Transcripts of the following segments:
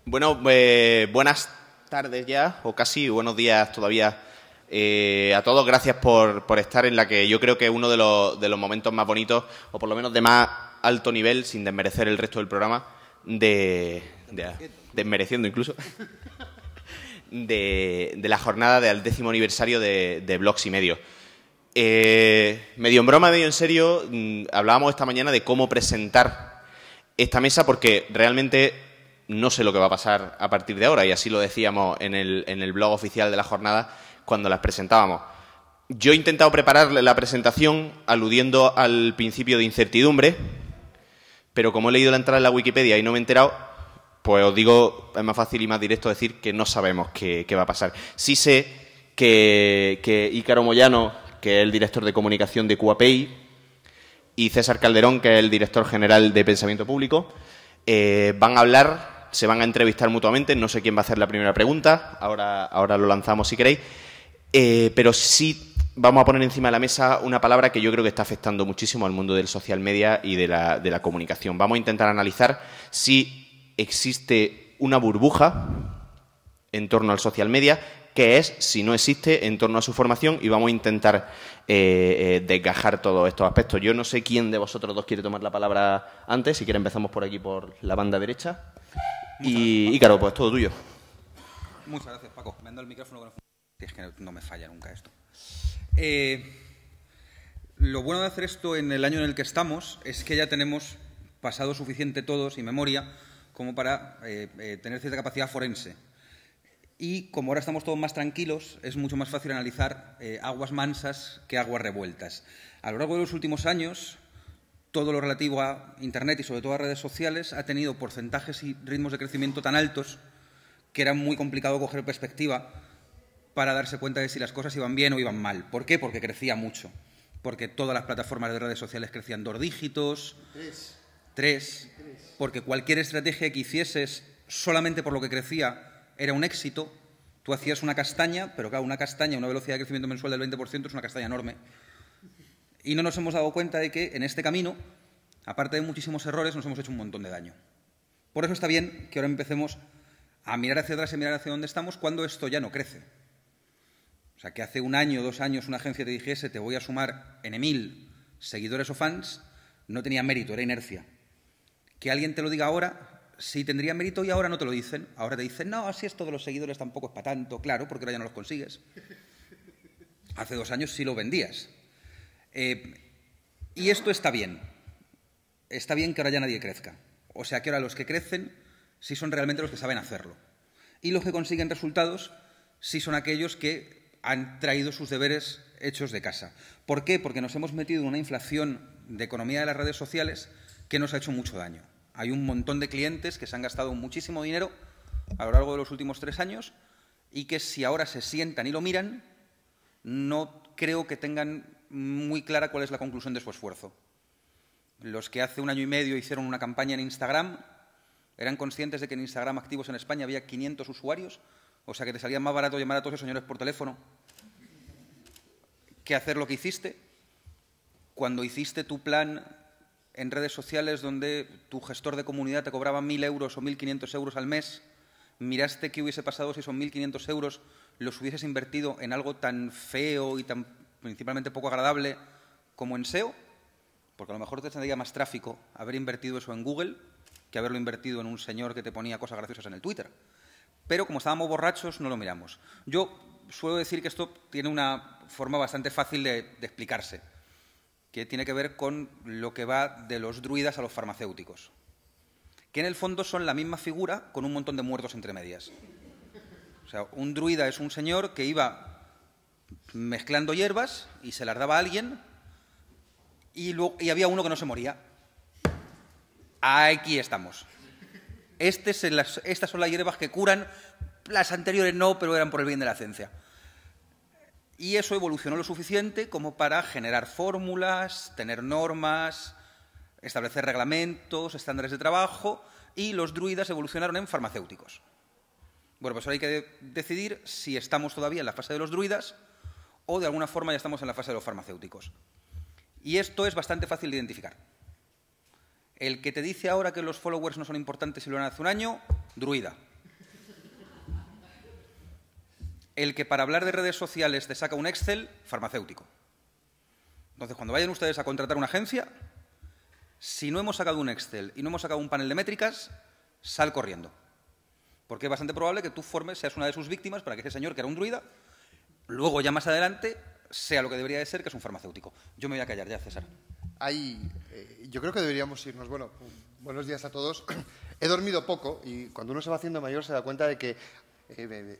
Bueno, buenas tardes ya, o casi buenos días todavía a todos. Gracias por estar en la que yo creo que es uno de los momentos más bonitos, o por lo menos de más alto nivel, sin desmerecer el resto del programa, desmereciendo incluso, de la jornada del 10º aniversario de Blogs y Medios. Medio en broma, medio en serio, hablábamos esta mañana de cómo presentar esta mesa, porque realmente no sé lo que va a pasar a partir de ahora, y así lo decíamos en el blog oficial de la jornada cuando las presentábamos. Yo he intentado preparar la presentación aludiendo al principio de incertidumbre, pero como he leído la entrada en la Wikipedia y no me he enterado, pues os digo, es más fácil y más directo decir que no sabemos qué va a pasar. Sí sé que Ícaro Moyano, que es el director de comunicación de QAPI, y César Calderón, que es el director general de Pensamiento Público, van a hablar, se van a entrevistar mutuamente. No sé quién va a hacer la primera pregunta, ahora lo lanzamos si queréis, pero sí vamos a poner encima de la mesa una palabra que yo creo que está afectando muchísimo al mundo del social media y de la comunicación. Vamos a intentar analizar si existe una burbuja en torno al social media, qué es, si no existe, en torno a su formación, y vamos a intentar desgajar todos estos aspectos. Yo no sé quién de vosotros dos quiere tomar la palabra antes. Si quiere empezamos por aquí, por la banda derecha. Y Ícaro, pues todo tuyo. Muchas gracias, Paco. Me han dado el micrófono con... Es que no me falla nunca esto. Lo bueno de hacer esto en el año en el que estamos es que ya tenemos pasado suficiente todos y memoria como para tener cierta capacidad forense. Y como ahora estamos todos más tranquilos, es mucho más fácil analizar aguas mansas que aguas revueltas. A lo largo de los últimos años, todo lo relativo a Internet y sobre todo a redes sociales ha tenido porcentajes y ritmos de crecimiento tan altos que era muy complicado coger perspectiva para darse cuenta de si las cosas iban bien o iban mal. ¿Por qué? Porque crecía mucho. Porque todas las plataformas de redes sociales crecían 2 dígitos, 3. Porque cualquier estrategia que hicieses solamente por lo que crecía era un éxito. Tú hacías una castaña, pero claro, una castaña, una velocidad de crecimiento mensual del 20% es una castaña enorme. Y no nos hemos dado cuenta de que en este camino, aparte de muchísimos errores, nos hemos hecho un montón de daño. Por eso está bien que ahora empecemos a mirar hacia atrás y mirar hacia dónde estamos cuando esto ya no crece. O sea, que hace 1 año, 2 años, una agencia te dijese te voy a sumar N 1000 seguidores o fans, no tenía mérito, era inercia. Que alguien te lo diga ahora, sí tendría mérito, y ahora no te lo dicen. Ahora te dicen, no, así esto de los seguidores tampoco es para tanto. Claro, porque ahora ya no los consigues. Hace 2 años sí lo vendías. Y esto está bien. Está bien que ahora ya nadie crezca. O sea, que ahora los que crecen sí son realmente los que saben hacerlo. Y los que consiguen resultados sí son aquellos que han traído sus deberes hechos de casa. ¿Por qué? Porque nos hemos metido en una inflación de economía de las redes sociales que nos ha hecho mucho daño. Hay un montón de clientes que se han gastado muchísimo dinero a lo largo de los últimos 3 años y que si ahora se sientan y lo miran, no creo que tengan muy clara cuál es la conclusión de su esfuerzo. Los que hace 1 año y medio hicieron una campaña en Instagram eran conscientes de que en Instagram activos en España había 500 usuarios, o sea que te salía más barato llamar a todos esos señores por teléfono que hacer lo que hiciste. Cuando hiciste tu plan en redes sociales donde tu gestor de comunidad te cobraba 1.000 euros o 1.500 euros al mes, miraste qué hubiese pasado si esos 1.500 euros los hubieses invertido en algo tan feo y tan principalmente poco agradable como en SEO, porque a lo mejor te tendría más tráfico haber invertido eso en Google que haberlo invertido en un señor que te ponía cosas graciosas en el Twitter. Pero como estábamos borrachos, no lo miramos. Yo suelo decir que esto tiene una forma bastante fácil de explicarse, que tiene que ver con lo que va de los druidas a los farmacéuticos, que en el fondo son la misma figura con un montón de muertos entre medias. O sea, un druida es un señor que iba mezclando hierbas y se las daba a alguien y había uno que no se moría. Aquí estamos. Estas son las hierbas que curan, las anteriores no, pero eran por el bien de la ciencia. Y eso evolucionó lo suficiente como para generar fórmulas, tener normas, establecer reglamentos, estándares de trabajo, y los druidas evolucionaron en farmacéuticos. Bueno, pues ahora hay que decidir si estamos todavía en la fase de los druidas o de alguna forma ya estamos en la fase de los farmacéuticos. Y esto es bastante fácil de identificar. El que te dice ahora que los followers no son importantes y lo eran hace un año, druida. El que para hablar de redes sociales te saca un Excel, farmacéutico. Entonces, cuando vayan ustedes a contratar una agencia, si no hemos sacado un Excel y no hemos sacado un panel de métricas, sal corriendo. Porque es bastante probable que tú seas una de sus víctimas para que ese señor, que era un druida, luego ya más adelante sea lo que debería de ser, que es un farmacéutico. Yo me voy a callar ya, César. Yo creo que deberíamos irnos. Bueno, buenos días a todos. He dormido poco y cuando uno se va haciendo mayor se da cuenta de que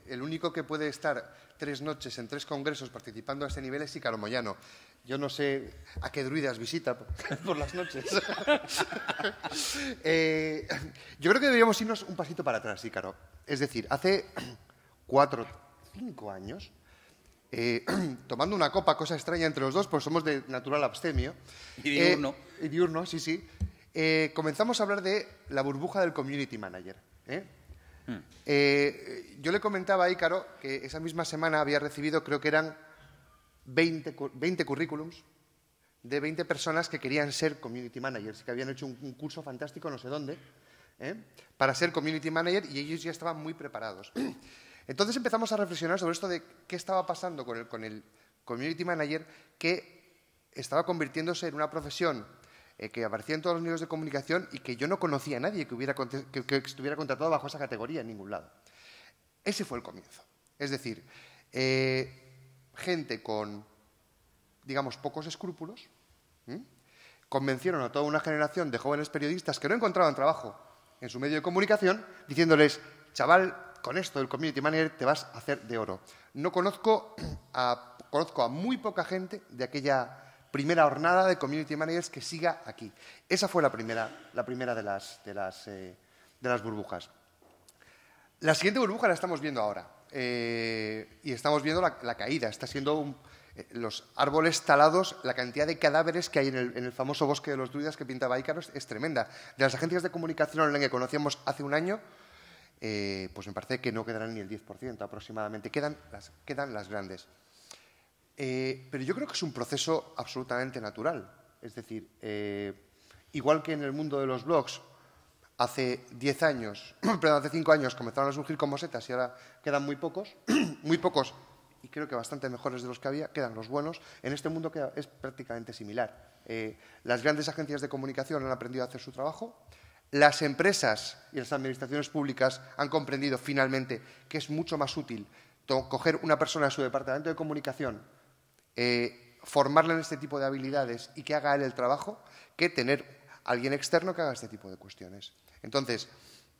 el único que puede estar 3 noches en 3 congresos participando a este nivel es Ícaro Moyano. Yo no sé a qué druidas visita por las noches. Yo creo que deberíamos irnos un pasito para atrás, Ícaro. Es decir, hace 4 o 5 años, tomando una copa, cosa extraña entre los dos, pues somos de natural abstemio. Y diurno. Y diurno, sí, sí. Comenzamos a hablar de la burbuja del community manager. Yo le comentaba a Ícaro que esa misma semana había recibido, creo que eran 20 currículums de 20 personas que querían ser community managers, que habían hecho un curso fantástico no sé dónde, para ser community manager y ellos ya estaban muy preparados. Entonces empezamos a reflexionar sobre esto de qué estaba pasando con el community manager, que estaba convirtiéndose en una profesión que aparecía en todos los medios de comunicación y que yo no conocía a nadie que estuviera contratado bajo esa categoría en ningún lado. Ese fue el comienzo. Es decir, gente con, digamos, pocos escrúpulos, convencieron a toda una generación de jóvenes periodistas que no encontraban trabajo en su medio de comunicación, diciéndoles, chaval, con esto del community manager te vas a hacer de oro. Conozco a muy poca gente de aquella primera hornada de community managers que siga aquí. Esa fue la primera de las burbujas. La siguiente burbuja la estamos viendo ahora. Y estamos viendo la caída. Está siendo los árboles talados, la cantidad de cadáveres que hay en el famoso bosque de los druidas que pintaba Ícaro es tremenda. De las agencias de comunicación online que conocíamos hace un año, pues me parece que no quedarán ni el 10% aproximadamente. Quedan las grandes. Pero yo creo que es un proceso absolutamente natural. Es decir, igual que en el mundo de los blogs, hace 5 años comenzaron a surgir como setas y ahora quedan muy pocos, y creo que bastante mejores de los que había, quedan los buenos. En este mundo es prácticamente similar. Las grandes agencias de comunicación han aprendido a hacer su trabajo. Las empresas y las administraciones públicas han comprendido finalmente que es mucho más útil coger una persona de su departamento de comunicación, formarla en este tipo de habilidades y que haga él el trabajo, que tener a alguien externo que haga este tipo de cuestiones. Entonces,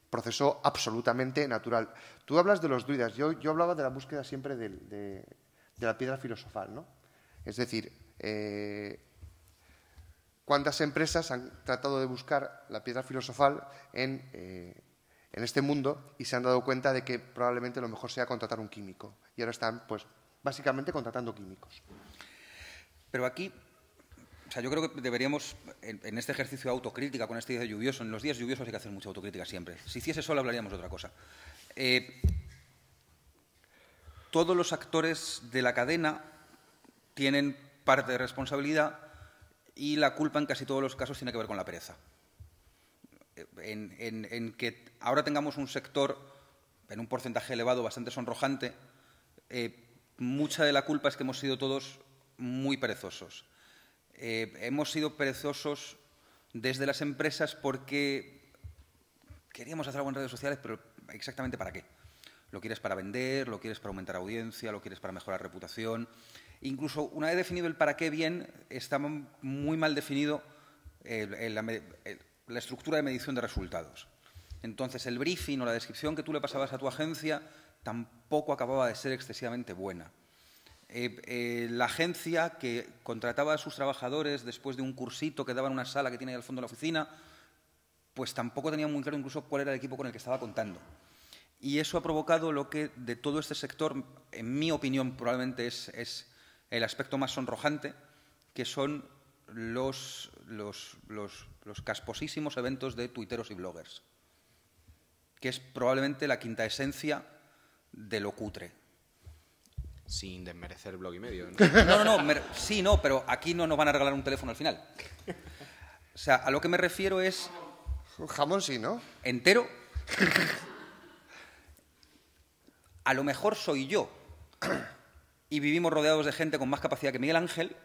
proceso absolutamente natural. Tú hablas de los druidas, yo hablaba de la búsqueda siempre de la piedra filosofal, ¿no? Es decir, ¿cuántas empresas han tratado de buscar la piedra filosofal en este mundo y se han dado cuenta de que probablemente lo mejor sea contratar un químico? Y ahora están, pues, básicamente contratando químicos. Pero aquí, o sea, yo creo que deberíamos, en este ejercicio de autocrítica, con este día lluvioso, en los días lluviosos hay que hacer mucha autocrítica siempre. Si hiciese sol hablaríamos de otra cosa. Todos los actores de la cadena tienen parte de responsabilidad y la culpa en casi todos los casos tiene que ver con la pereza. En que ahora tengamos un sector en un porcentaje elevado bastante sonrojante, mucha de la culpa es que hemos sido todos muy perezosos. Hemos sido perezosos desde las empresas porque queríamos hacer algo en redes sociales, pero exactamente ¿para qué? Lo quieres para vender, lo quieres para aumentar audiencia, lo quieres para mejorar reputación. Incluso una vez definido el para qué bien, está muy mal definido la estructura de medición de resultados. Entonces, el briefing o la descripción que tú le pasabas a tu agencia tampoco acababa de ser excesivamente buena. La agencia que contrataba a sus trabajadores después de un cursito que daba en una sala que tiene ahí al fondo de la oficina, pues tampoco tenía muy claro incluso cuál era el equipo con el que estaba contando. Y eso ha provocado lo que de todo este sector, en mi opinión, probablemente es el aspecto más sonrojante, que son los casposísimos eventos de tuiteros y bloggers, que es probablemente la quinta esencia de lo cutre. Sin desmerecer Blog y Medio, ¿no? No, sí, no, pero aquí no nos van a regalar un teléfono al final. O sea, a lo que me refiero es Jamón sí, ¿no? entero. A lo mejor soy yo y vivimos rodeados de gente con más capacidad que Miguel Ángel,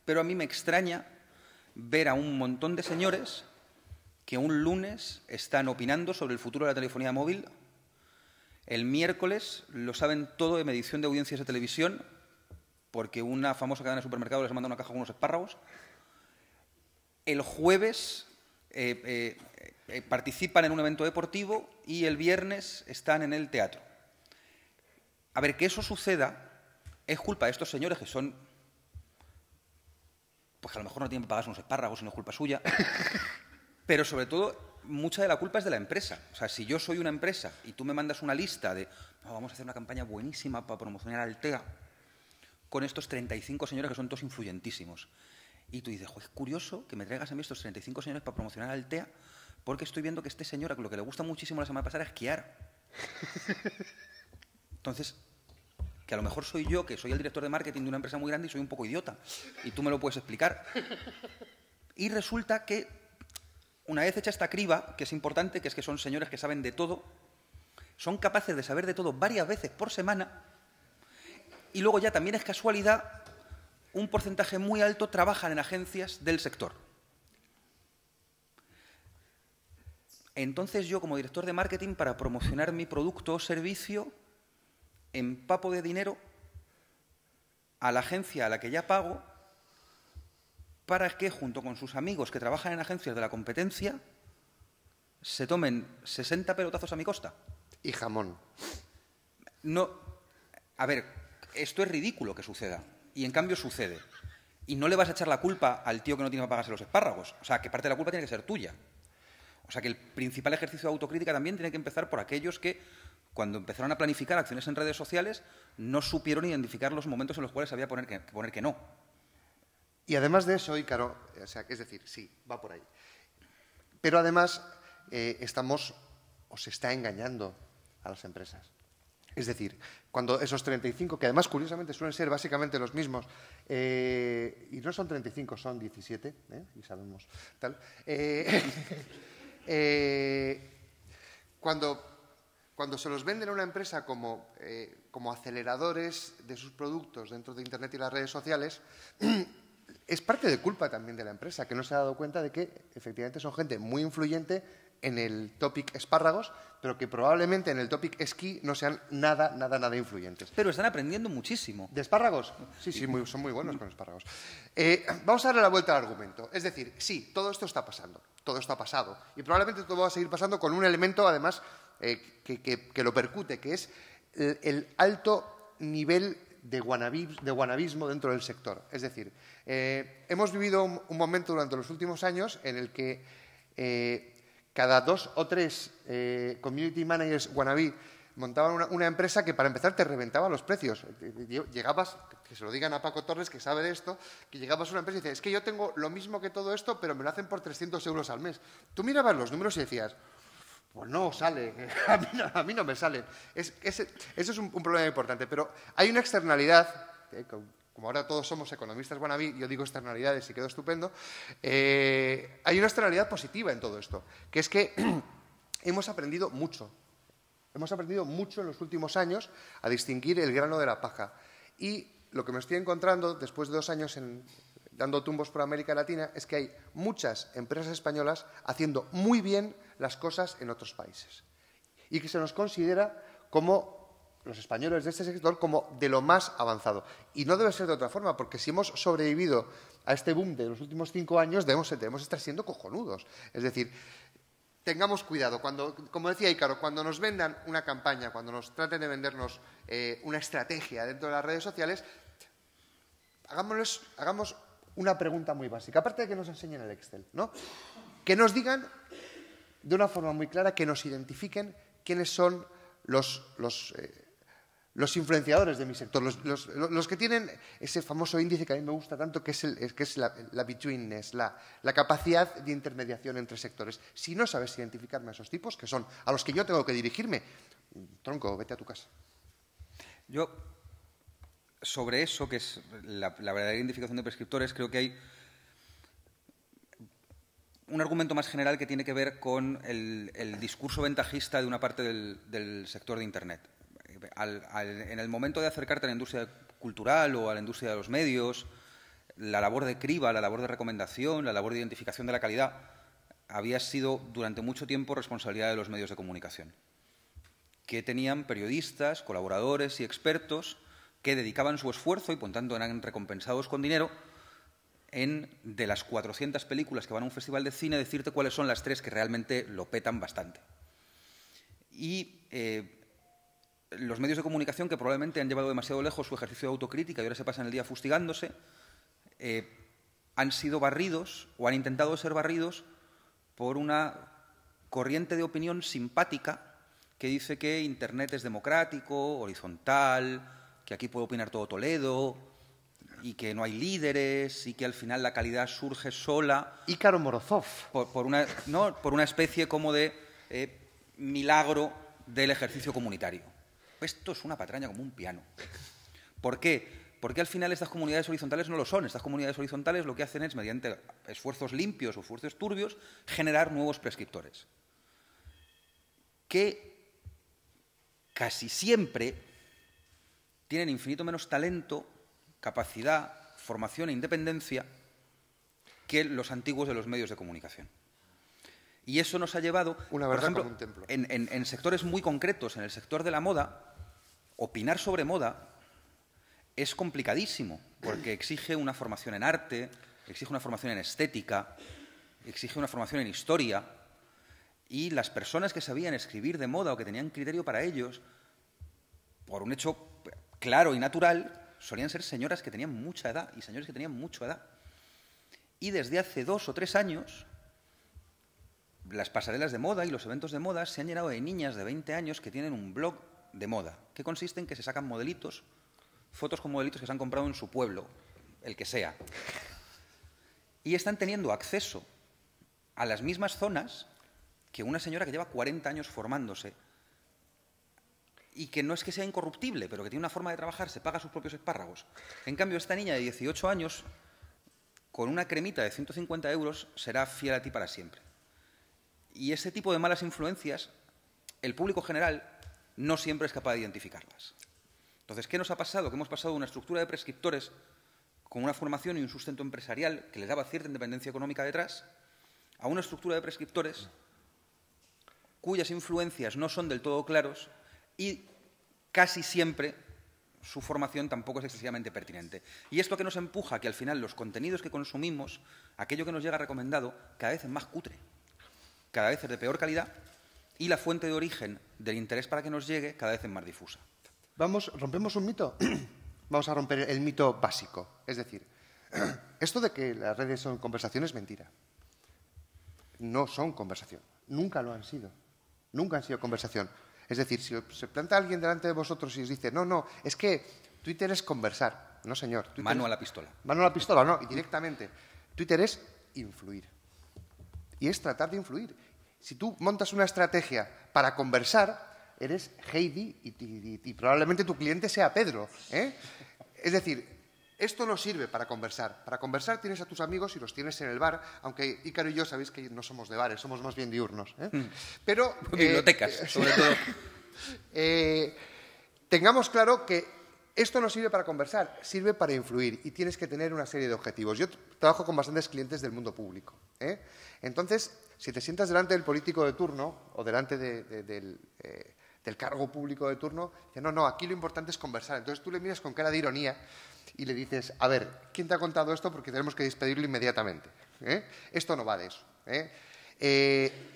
pero a mí me extraña ver a un montón de señores que un lunes están opinando sobre el futuro de la telefonía móvil, el miércoles lo saben todo de medición de audiencias de televisión, porque una famosa cadena de supermercados les manda una caja con unos espárragos, el jueves participan en un evento deportivo y el viernes están en el teatro. A ver, que eso suceda es culpa de estos señores que son... Pues que a lo mejor no tienen que pagarse unos espárragos y no es culpa suya. Pero sobre todo, mucha de la culpa es de la empresa. O sea, si yo soy una empresa y tú me mandas una lista de no, vamos a hacer una campaña buenísima para promocionar Altea con estos 35 señores que son todos influyentísimos. Y tú dices, es curioso que me traigas a mí estos 35 señores para promocionar Altea porque estoy viendo que este señor, a lo que le gusta muchísimo la semana pasada, es esquiar. Entonces, que a lo mejor soy yo, que soy el director de marketing de una empresa muy grande y soy un poco idiota. Y tú me lo puedes explicar. Y resulta que, una vez hecha esta criba, que es importante, que es que son señores que saben de todo, son capaces de saber de todo varias veces por semana, y luego ya también es casualidad, un porcentaje muy alto trabajan en agencias del sector. Entonces yo, como director de marketing, para promocionar mi producto o servicio, empapo de dinero a la agencia a la que ya pago para que, junto con sus amigos que trabajan en agencias de la competencia, se tomen 60 pelotazos a mi costa. Y jamón. No, a ver, esto es ridículo que suceda, y en cambio sucede. Y no le vas a echar la culpa al tío que no tiene que pagarse los espárragos. O sea, que parte de la culpa tiene que ser tuya. O sea, que el principal ejercicio de autocrítica también tiene que empezar por aquellos que, cuando empezaron a planificar acciones en redes sociales, no supieron identificar los momentos en los cuales había que poner que no. Y además de eso, Ícaro, o sea, es decir, sí, va por ahí. Pero además se está engañando a las empresas. Es decir, cuando esos 35, que además curiosamente suelen ser básicamente los mismos, y no son 35, son 17, y sabemos tal, cuando se los venden a una empresa como aceleradores de sus productos dentro de Internet y las redes sociales, es parte de culpa también de la empresa, que no se ha dado cuenta de que efectivamente son gente muy influyente en el topic espárragos, pero que probablemente en el topic esquí no sean nada influyentes. Pero están aprendiendo muchísimo. ¿De espárragos? Sí, son muy buenos con espárragos. Vamos a darle la vuelta al argumento. Es decir, sí, todo esto está pasando, todo esto ha pasado, y probablemente todo va a seguir pasando con un elemento, además, que lo percute, que es el alto nivel de guanabismo dentro del sector. Es decir, hemos vivido un momento durante los últimos años en el que cada 2 o 3 community managers wannabe montaban una empresa que, para empezar, te reventaba los precios. Llegabas, que se lo digan a Paco Torres, que sabe de esto, que llegabas a una empresa y dices, es que yo tengo lo mismo que todo esto, pero me lo hacen por 300 euros al mes. Tú mirabas los números y decías, pues no sale, a mí no me sale. Eso es un problema importante, pero hay una externalidad, como ahora todos somos economistas wannabe, yo digo externalidades y quedo estupendo, hay una externalidad positiva en todo esto, que es que hemos aprendido mucho en los últimos años a distinguir el grano de la paja. Y lo que me estoy encontrando después de 2 años dando tumbos por América Latina es que hay muchas empresas españolas haciendo muy bien las cosas en otros países y que se nos considera como los españoles de este sector como de lo más avanzado. Y no debe ser de otra forma, porque si hemos sobrevivido a este boom de los últimos 5 años, debemos estar siendo cojonudos. Es decir, tengamos cuidado. Como decía Ícaro, cuando nos vendan una campaña, cuando nos traten de vendernos una estrategia dentro de las redes sociales, hagamos una pregunta muy básica, aparte de que nos enseñen el Excel, ¿no? Que nos digan de una forma muy clara, que nos identifiquen quiénes son los influenciadores de mi sector, los que tienen ese famoso índice que a mí me gusta tanto, que es la betweenness, la capacidad de intermediación entre sectores. Si no sabes identificarme a esos tipos, que son a los que yo tengo que dirigirme, tronco, vete a tu casa. Yo, sobre eso, que es la verdadera identificación de prescriptores, creo que hay un argumento más general que tiene que ver con el discurso ventajista de una parte del sector de Internet. En el momento de acercarte a la industria cultural o a la industria de los medios, la labor de criba, la labor de recomendación, la labor de identificación de la calidad había sido durante mucho tiempo responsabilidad de los medios de comunicación, que tenían periodistas, colaboradores y expertos que dedicaban su esfuerzo y por tanto eran recompensados con dinero de las 400 películas que van a un festival de cine, decirte cuáles son las 3 que realmente lo petan bastante. Y los medios de comunicación, que probablemente han llevado demasiado lejos su ejercicio de autocrítica y ahora se pasan el día fustigándose, han sido barridos o han intentado ser barridos por una corriente de opinión simpática que dice que Internet es democrático, horizontal, que aquí puede opinar todo Toledo y que no hay líderes y que al final la calidad surge sola. Ícaro Morozov. Por una especie como de milagro del ejercicio comunitario. Esto es una patraña como un piano. ¿Por qué? Porque al final estas comunidades horizontales no lo son. Estas comunidades horizontales lo que hacen es, mediante esfuerzos limpios o esfuerzos turbios, generar nuevos prescriptores. Que casi siempre tienen infinito menos talento, capacidad, formación e independencia que los antiguos de los medios de comunicación. Y eso nos ha llevado, una por verdad ejemplo, como un templo. En sectores muy concretos, en el sector de la moda, opinar sobre moda es complicadísimo, porque exige una formación en arte, exige una formación en estética, exige una formación en historia, y las personas que sabían escribir de moda o que tenían criterio para ellos, por un hecho claro y natural, solían ser señoras que tenían mucha edad y señores que tenían mucha edad. Y desde hace 2 o 3 años, las pasarelas de moda y los eventos de moda se han llenado de niñas de 20 años que tienen un blog de moda, que consiste en que se sacan modelitos, fotos con modelitos que se han comprado en su pueblo, el que sea. Y están teniendo acceso a las mismas zonas que una señora que lleva 40 años formándose y que no es que sea incorruptible, pero que tiene una forma de trabajar, se paga sus propios espárragos. En cambio, esta niña de 18 años, con una cremita de 150 euros, será fiel a ti para siempre. Y ese tipo de malas influencias, el público general no siempre es capaz de identificarlas. Entonces, ¿qué nos ha pasado? Que hemos pasado de una estructura de prescriptores con una formación y un sustento empresarial que les daba cierta independencia económica detrás, a una estructura de prescriptores cuyas influencias no son del todo claros y casi siempre su formación tampoco es excesivamente pertinente. Y esto que nos empuja a que al final los contenidos que consumimos, aquello que nos llega recomendado, cada vez es más cutre, cada vez es de peor calidad y la fuente de origen del interés para que nos llegue cada vez es más difusa. ¿Rompemos un mito? Vamos a romper el mito básico. Es decir, esto de que las redes son conversación es mentira. No son conversación. Nunca lo han sido. Nunca han sido conversación. Es decir, si se planta alguien delante de vosotros y os dice, no, es que Twitter es conversar. No, señor. Twitter mano a la pistola. Mano a la pistola, no. Y directamente. Twitter es influir. Y es tratar de influir. Si tú montas una estrategia para conversar, eres Heidi y probablemente tu cliente sea Pedro. Es decir, esto no sirve para conversar. Para conversar tienes a tus amigos y los tienes en el bar, aunque Ícaro y yo sabéis que no somos de bares, somos más bien diurnos. Pero bibliotecas, sobre todo. Tengamos claro que esto no sirve para conversar, sirve para influir y tienes que tener una serie de objetivos. Yo trabajo con bastantes clientes del mundo público. Entonces, si te sientas delante del político de turno o delante del cargo público de turno, dice, no, aquí lo importante es conversar. Entonces tú le miras con cara de ironía y le dices, a ver, ¿quién te ha contado esto? Porque tenemos que despedirlo inmediatamente. Esto no va de eso.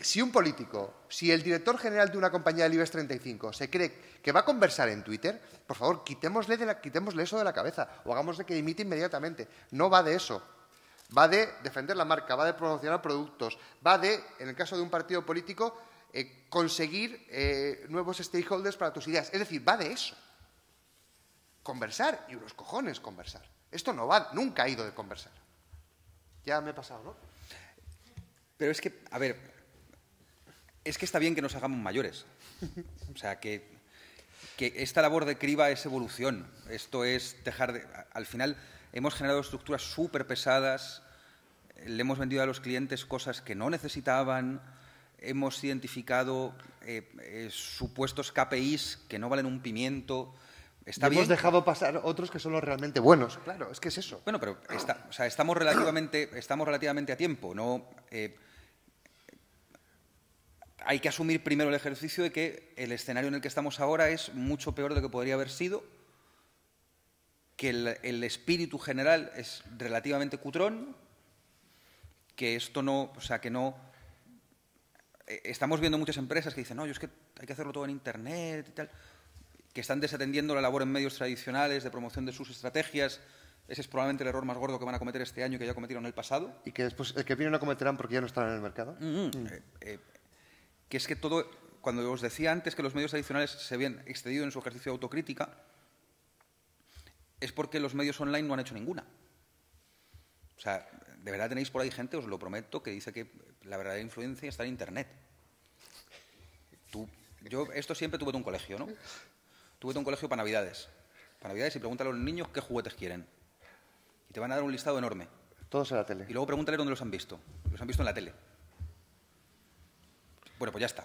Si un político, si el director general de una compañía del IBEX 35 se cree que va a conversar en Twitter, por favor, quitémosle eso de la cabeza o hagámosle que dimite inmediatamente. No va de eso. Va de defender la marca, va de promocionar productos, va de, en el caso de un partido político, conseguir nuevos stakeholders para tus ideas. Es decir, va de eso. Conversar y unos cojones conversar. Esto nunca ha ido de conversar. Ya me he pasado, ¿no? Pero es que, a ver, es que está bien que nos hagamos mayores. O sea, que esta labor de criba es evolución. Esto es dejar de... Al final hemos generado estructuras súper pesadas le hemos vendido a los clientes cosas que no necesitaban, hemos identificado supuestos KPIs que no valen un pimiento. Está bien. Hemos dejado pasar otros que son los realmente buenos. Claro, es que es eso. Bueno, pero estamos relativamente a tiempo. No, hay que asumir primero el ejercicio de que el escenario en el que estamos ahora es mucho peor de lo que podría haber sido, que el espíritu general es relativamente cutrón, que esto no, o sea, que no. Estamos viendo muchas empresas que dicen, no, yo es que hay que hacerlo todo en Internet y tal, que están desatendiendo la labor en medios tradicionales de promoción de sus estrategias. Ese es probablemente el error más gordo que van a cometer este año y que ya cometieron en el pasado. Y que después el que viene no cometerán porque ya no están en el mercado. Que es que todo, cuando os decía antes que los medios tradicionales se habían excedido en su ejercicio de autocrítica, es porque los medios online no han hecho ninguna. O sea, de verdad tenéis por ahí gente, os lo prometo, que dice que la verdadera influencia está en Internet. Yo esto siempre tuve un colegio, ¿no? Tuve un colegio para Navidades. Para Navidades y pregúntale a los niños qué juguetes quieren. Y te van a dar un listado enorme. Todos en la tele. Y luego pregúntale dónde los han visto. Los han visto en la tele. Bueno, pues ya está.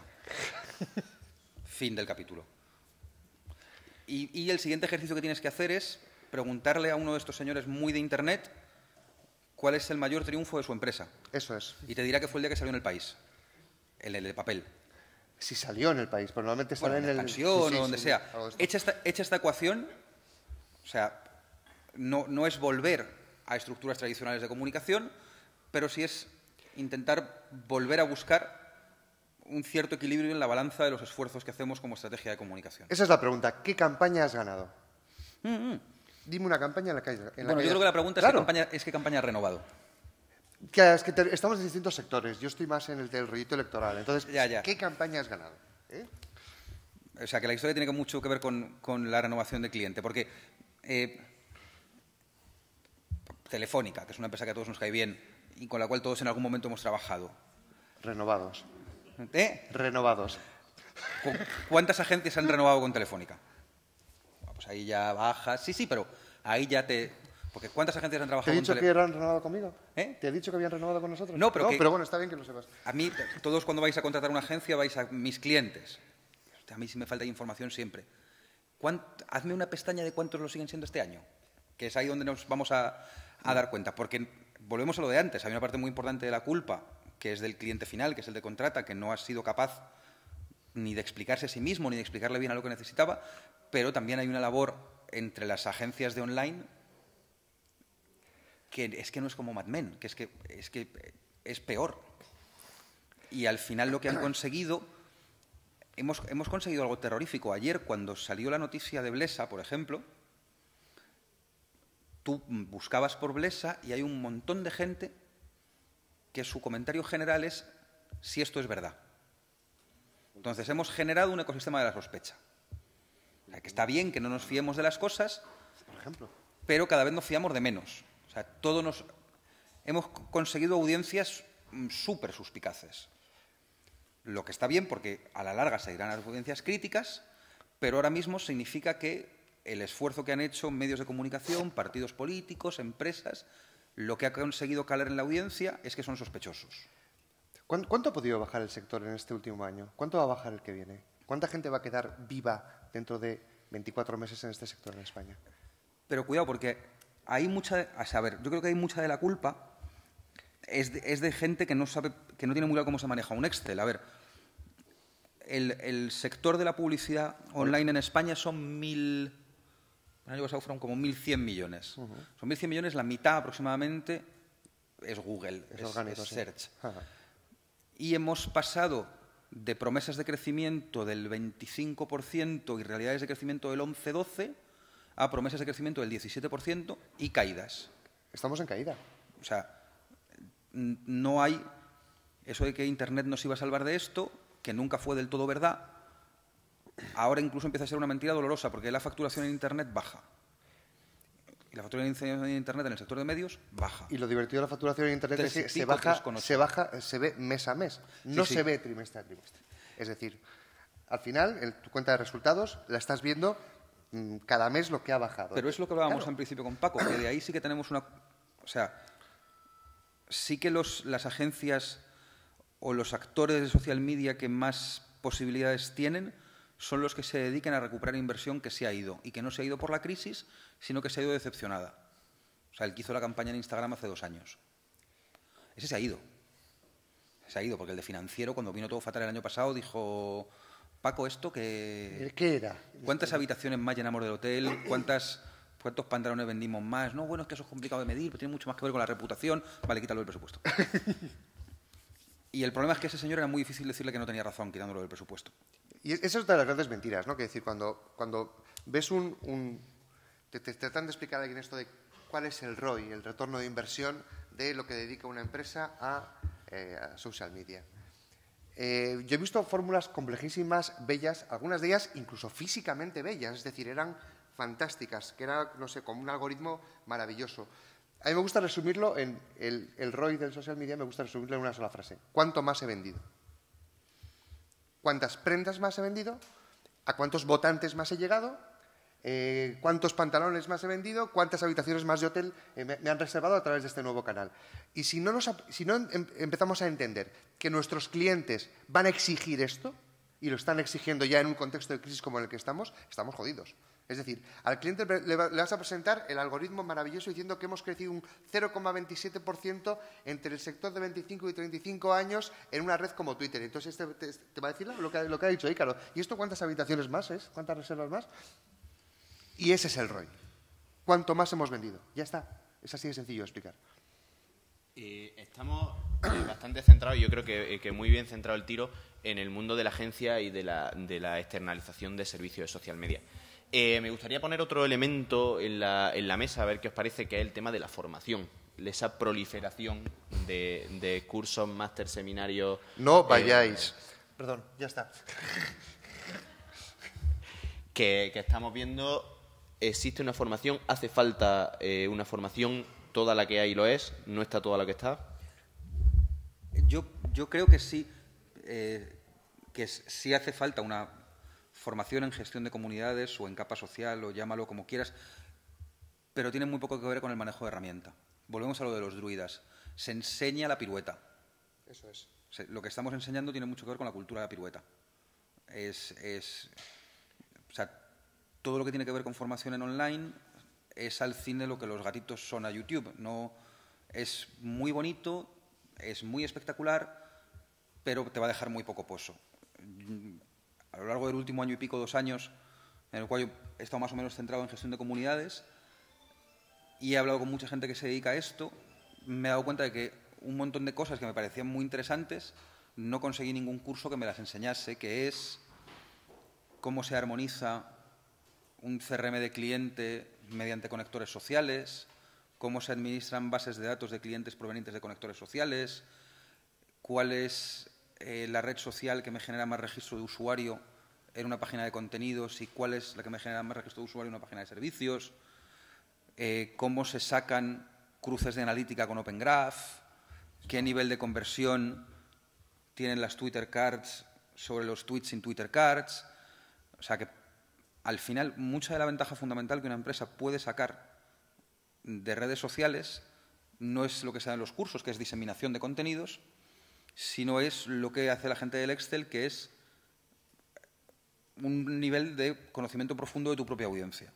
Fin del capítulo. Y el siguiente ejercicio que tienes que hacer es preguntarle a uno de estos señores muy de Internet cuál es el mayor triunfo de su empresa. Eso es. Y te dirá que fue el día que salió en El País. El de papel. Si salió en El País, pero normalmente sale Bueno, en el... Expansión o donde sea. Hecha esta ecuación, o sea, no es volver a estructuras tradicionales de comunicación, pero sí es intentar volver a buscar un cierto equilibrio en la balanza de los esfuerzos que hacemos como estrategia de comunicación. Esa es la pregunta. ¿Qué campaña has ganado? Dime una campaña en la que hayas... Bueno, yo creo que la pregunta Claro. es qué campaña has renovado. Es que estamos en distintos sectores. Yo estoy más en el del rollito electoral. Entonces, Ya. ¿qué campaña has ganado? O sea, que la historia tiene mucho que ver con la renovación del cliente, porque Telefónica, que es una empresa que a todos nos cae bien y con la cual todos en algún momento hemos trabajado. Renovados. ¿Eh? Renovados. ¿Cuántas agencias han renovado con Telefónica? Bueno, pues ahí ya bajas. Sí, pero ahí ya te... Porque ¿cuántas agencias han ¿Te trabajado he con dicho que Telefónica? han renovado conmigo? ¿Eh? ¿Te he dicho que habían renovado con nosotros? No, pero bueno, está bien que lo sepas. A mí, todos cuando vais a contratar una agencia vais a mis clientes. A mí sí me falta información siempre. Hazme una pestaña de cuántos lo siguen siendo este año, que es ahí donde nos vamos a dar cuenta. Porque volvemos a lo de antes. Hay una parte muy importante de la culpa, que es del cliente final, que es el de contrata, que no ha sido capaz ni de explicarse a sí mismo, ni de explicarle bien a lo que necesitaba, pero también hay una labor entre las agencias de online que es que no es como Mad Men, que es peor. Y al final lo que han conseguido, hemos conseguido algo terrorífico. Ayer, cuando salió la noticia de Blesa, por ejemplo, tú buscabas por Blesa y hay un montón de gente que su comentario general es si esto es verdad. Entonces hemos generado un ecosistema de la sospecha. O sea, que está bien que no nos fiemos de las cosas, Por ejemplo. pero cada vez nos fiamos de menos. O sea, hemos conseguido audiencias súper suspicaces. Lo que está bien porque a la larga se irán a las audiencias críticas, pero ahora mismo significa que el esfuerzo que han hecho medios de comunicación, partidos políticos, empresas, lo que ha conseguido calar en la audiencia es que son sospechosos. ¿Cuánto ha podido bajar el sector en este último año? ¿Cuánto va a bajar el que viene? ¿Cuánta gente va a quedar viva dentro de 24 meses en este sector en España? Pero cuidado, porque hay mucha... A saber, yo creo que hay mucha de la culpa es de gente que no sabe, que no tiene muy claro cómo se maneja un Excel. A ver, el sector de la publicidad online en España son el año pasado fueron como 1.100 millones. Son 1.100 millones, la mitad aproximadamente es Google, es orgánico, sí. Search. Ajá. Y hemos pasado de promesas de crecimiento del 25% y realidades de crecimiento del 11-12 a promesas de crecimiento del 17% y caídas. Estamos en caída. O sea, no hay eso de que Internet nos iba a salvar de esto, que nunca fue del todo verdad. Ahora incluso empieza a ser una mentira dolorosa porque la facturación en Internet baja. Y la facturación en Internet en el sector de medios baja. Y lo divertido de la facturación en Internet es que se ve mes a mes, no se ve trimestre a trimestre. Es decir, al final, en tu cuenta de resultados la estás viendo cada mes lo que ha bajado. Pero es lo que hablábamos en principio con Paco, que de ahí sí que tenemos una... O sea, sí que las agencias o los actores de social media que más posibilidades tienen son los que se dediquen a recuperar inversión que se ha ido, y que no se ha ido por la crisis, sino que se ha ido decepcionada. O sea, el que hizo la campaña en Instagram hace 2 años. Ese se ha ido. Se ha ido, porque el de Financiero, cuando vino todo fatal el año pasado, dijo: Paco, ¿esto qué era? ¿Cuántas habitaciones más llenamos del hotel? ¿Cuántos pantalones vendimos más? No, bueno, es que eso es complicado de medir, pero tiene mucho más que ver con la reputación. Vale, quítalo del presupuesto. Y el problema es que ese señor era muy difícil decirle que no tenía razón quitándolo del presupuesto. Y esa es de las grandes mentiras, ¿no? Que decir, cuando ves te tratan de explicar a alguien esto de cuál es el ROI, el retorno de inversión de lo que dedica una empresa a social media. Yo he visto fórmulas complejísimas, bellas, algunas de ellas incluso físicamente bellas, es decir, eran fantásticas, que era, no sé, como un algoritmo maravilloso. A mí me gusta resumirlo en el ROI del social media, me gusta resumirlo en una sola frase. ¿Cuánto más he vendido? ¿Cuántas prendas más he vendido? ¿A cuántos votantes más he llegado? ¿Cuántos pantalones más he vendido? ¿Cuántas habitaciones más de hotel me han reservado a través de este nuevo canal? Y si no empezamos a entender que nuestros clientes van a exigir esto, y lo están exigiendo ya en un contexto de crisis como en el que estamos jodidos. Es decir, al cliente le vas a presentar el algoritmo maravilloso diciendo que hemos crecido un 0,27% entre el sector de 25 y 35 años en una red como Twitter. Entonces, te va a decir lo que ha dicho Ícaro. ¿Y esto cuántas habitaciones más es? ¿Cuántas reservas más? Y ese es el ROI. ¿Cuánto más hemos vendido? Ya está. Es así de sencillo de explicar. Estamos bastante centrados, y yo creo que muy bien centrado el tiro, en el mundo de la agencia y de la externalización de servicios de social media. Me gustaría poner otro elemento en la mesa, a ver qué os parece, que es el tema de la formación. Esa proliferación de cursos, máster, seminarios... No vayáis. Perdón, ya está. Que estamos viendo. ¿Existe una formación? ¿Hace falta una formación? ¿Toda la que hay lo es? ¿No está toda la que está? Yo creo que sí, que sí hace falta una formación en gestión de comunidades o en capa social, o llámalo como quieras, pero tiene muy poco que ver con el manejo de herramienta. Volvemos a lo de los druidas. Se enseña la pirueta. Eso es. Lo que estamos enseñando tiene mucho que ver con la cultura de la pirueta. O sea, todo lo que tiene que ver con formación en online es al cine lo que los gatitos son a YouTube. No, es muy bonito, es muy espectacular, pero te va a dejar muy poco pozo. A lo largo del último año y pico, 2 años, en el cual yo he estado más o menos centrado en gestión de comunidades y he hablado con mucha gente que se dedica a esto, me he dado cuenta de que un montón de cosas que me parecían muy interesantes no conseguí ningún curso que me las enseñase, que es cómo se armoniza un CRM de cliente mediante conectores sociales, cómo se administran bases de datos de clientes provenientes de conectores sociales, cuál es la red social que me genera más registro de usuario en una página de contenidos y cuál es la que me genera más registro de usuario en una página de servicios, cómo se sacan cruces de analítica con Open Graph, qué nivel de conversión tienen las Twitter Cards sobre los tweets sin Twitter Cards. O sea que al final mucha de la ventaja fundamental que una empresa puede sacar de redes sociales no es lo que se da en los cursos, que es diseminación de contenidos, sino es lo que hace la gente del Excel, que es un nivel de conocimiento profundo de tu propia audiencia.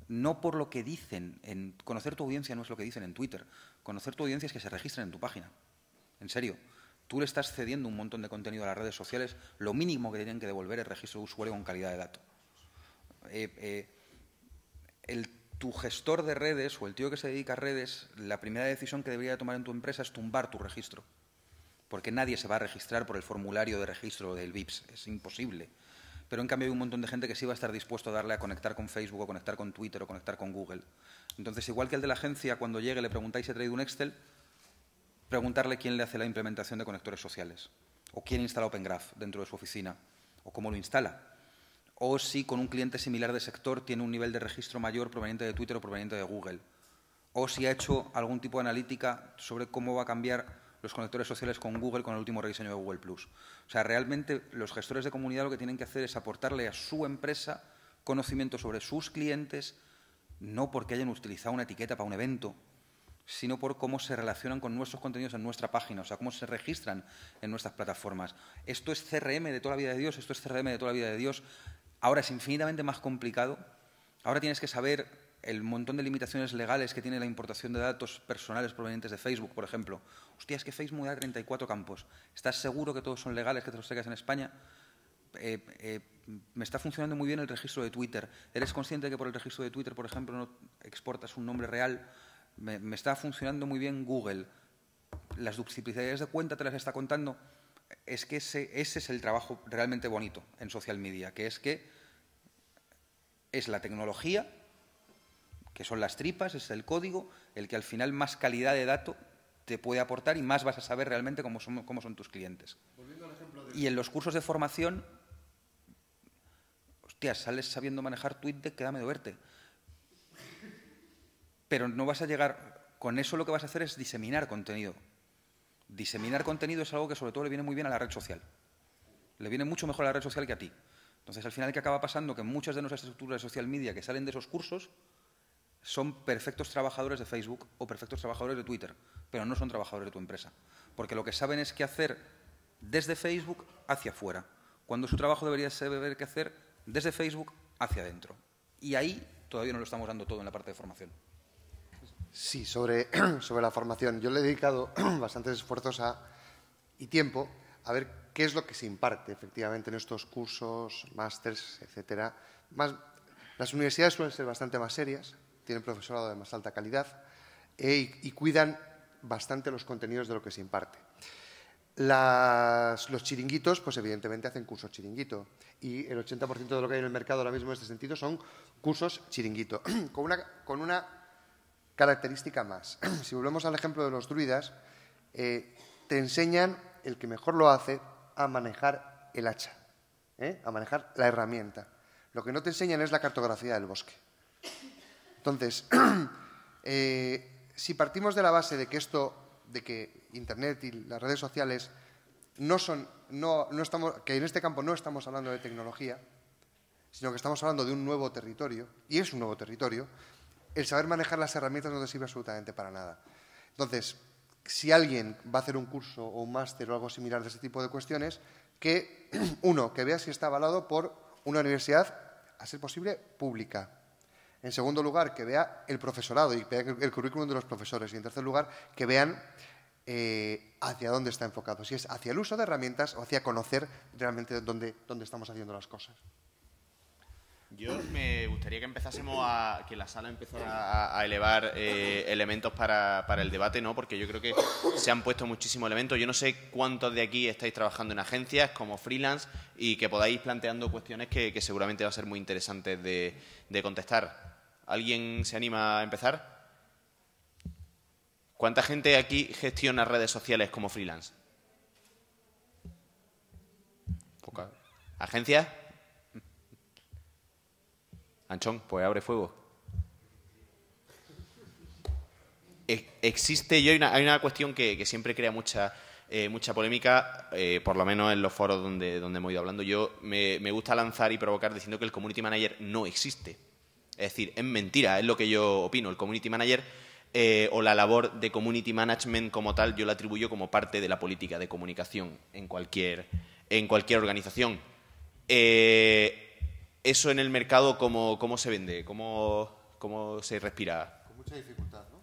No por lo que dicen. Conocer tu audiencia no es lo que dicen en Twitter. Conocer tu audiencia es que se registren en tu página. En serio. Tú le estás cediendo un montón de contenido a las redes sociales. Lo mínimo que tienen que devolver es registro de usuario con calidad de dato. Tu gestor de redes o el tío que se dedica a redes, la primera decisión que debería tomar en tu empresa es tumbar tu registro. Porque nadie se va a registrar por el formulario de registro del VIPS. Es imposible. Pero en cambio hay un montón de gente que sí va a estar dispuesto a darle a conectar con Facebook o conectar con Twitter o conectar con Google. Entonces, igual que el de la agencia, cuando llegue le preguntáis si ha traído un Excel, preguntarle quién le hace la implementación de conectores sociales, o quién instala Open Graph dentro de su oficina, o cómo lo instala, o si con un cliente similar de sector tiene un nivel de registro mayor proveniente de Twitter o proveniente de Google, o si ha hecho algún tipo de analítica sobre cómo va a cambiar los conectores sociales con Google con el último rediseño de Google+. O sea, realmente los gestores de comunidad lo que tienen que hacer es aportarle a su empresa conocimiento sobre sus clientes, no porque hayan utilizado una etiqueta para un evento, sino por cómo se relacionan con nuestros contenidos en nuestra página, o sea, cómo se registran en nuestras plataformas. Esto es CRM de toda la vida de Dios, esto es CRM de toda la vida de Dios. Ahora es infinitamente más complicado. Ahora tienes que saber el montón de limitaciones legales que tiene la importación de datos personales provenientes de Facebook, por ejemplo. Hostia, es que Facebook da 34 campos. ¿Estás seguro que todos son legales, que te los traigas en España? Me está funcionando muy bien el registro de Twitter. ¿Eres consciente de que por el registro de Twitter, por ejemplo, no exportas un nombre real? Me está funcionando muy bien Google. Las duplicidades de cuenta te las está contando. Es que ese es el trabajo realmente bonito en social media, que es la tecnología, que son las tripas, es el código, el que al final más calidad de dato te puede aportar y más vas a saber realmente cómo son tus clientes. Y en los cursos de formación, hostia, sales sabiendo manejar TweetDeck que da miedo verte. Pero no vas a llegar, con eso lo que vas a hacer es diseminar contenido. Diseminar contenido es algo que sobre todo le viene muy bien a la red social. Le viene mucho mejor a la red social que a ti. Entonces, al final, ¿qué acaba pasando? Que muchas de nuestras estructuras de social media que salen de esos cursos son perfectos trabajadores de Facebook o perfectos trabajadores de Twitter, pero no son trabajadores de tu empresa. Porque lo que saben es qué hacer desde Facebook hacia afuera, cuando su trabajo debería saber qué hacer desde Facebook hacia adentro. Y ahí todavía no lo estamos dando todo en la parte de formación. Sí, sobre la formación. Yo le he dedicado bastantes esfuerzos y tiempo a ver qué es lo que se imparte efectivamente en estos cursos, másters, etcétera. Las universidades suelen ser bastante más serias, tienen profesorado de más alta calidad y cuidan bastante los contenidos de lo que se imparte. Los chiringuitos, pues evidentemente hacen cursos chiringuito y el 80% de lo que hay en el mercado ahora mismo en este sentido son cursos chiringuito, con una característica más. Si volvemos al ejemplo de los druidas, te enseñan, el que mejor lo hace, a manejar el hacha, a manejar la herramienta. Lo que no te enseñan es la cartografía del bosque. Entonces, si partimos de la base de que Internet y las redes sociales que en este campo no estamos hablando de tecnología, sino que estamos hablando de un nuevo territorio, y es un nuevo territorio, el saber manejar las herramientas no te sirve absolutamente para nada. Entonces, si alguien va a hacer un curso o un máster o algo similar de ese tipo de cuestiones, que vea si está avalado por una universidad, a ser posible, pública. En segundo lugar, que vea el profesorado y vea el currículum de los profesores. Y en tercer lugar, que vean hacia dónde está enfocado. Si es hacia el uso de herramientas o hacia conocer realmente dónde estamos haciendo las cosas. Yo me gustaría que empezásemos que la sala empezara a elevar elementos para el debate, ¿no? Porque yo creo que se han puesto muchísimos elementos. Yo no sé cuántos de aquí estáis trabajando en agencias como freelance y que podáis planteando cuestiones que seguramente va a ser muy interesantes de contestar. ¿Alguien se anima a empezar? ¿Cuánta gente aquí gestiona redes sociales como freelance? Poca. ¿Agencias? Anchón, pues abre fuego. Hay una cuestión que siempre crea mucha polémica, por lo menos en los foros donde hemos ido hablando. Me gusta lanzar y provocar diciendo que el community manager no existe. Es decir, es mentira, es lo que yo opino. El community manager o la labor de community management como tal, yo la atribuyo como parte de la política de comunicación en cualquier organización. Eso en el mercado, ¿cómo se vende? ¿Cómo se respira? Con mucha dificultad, ¿no?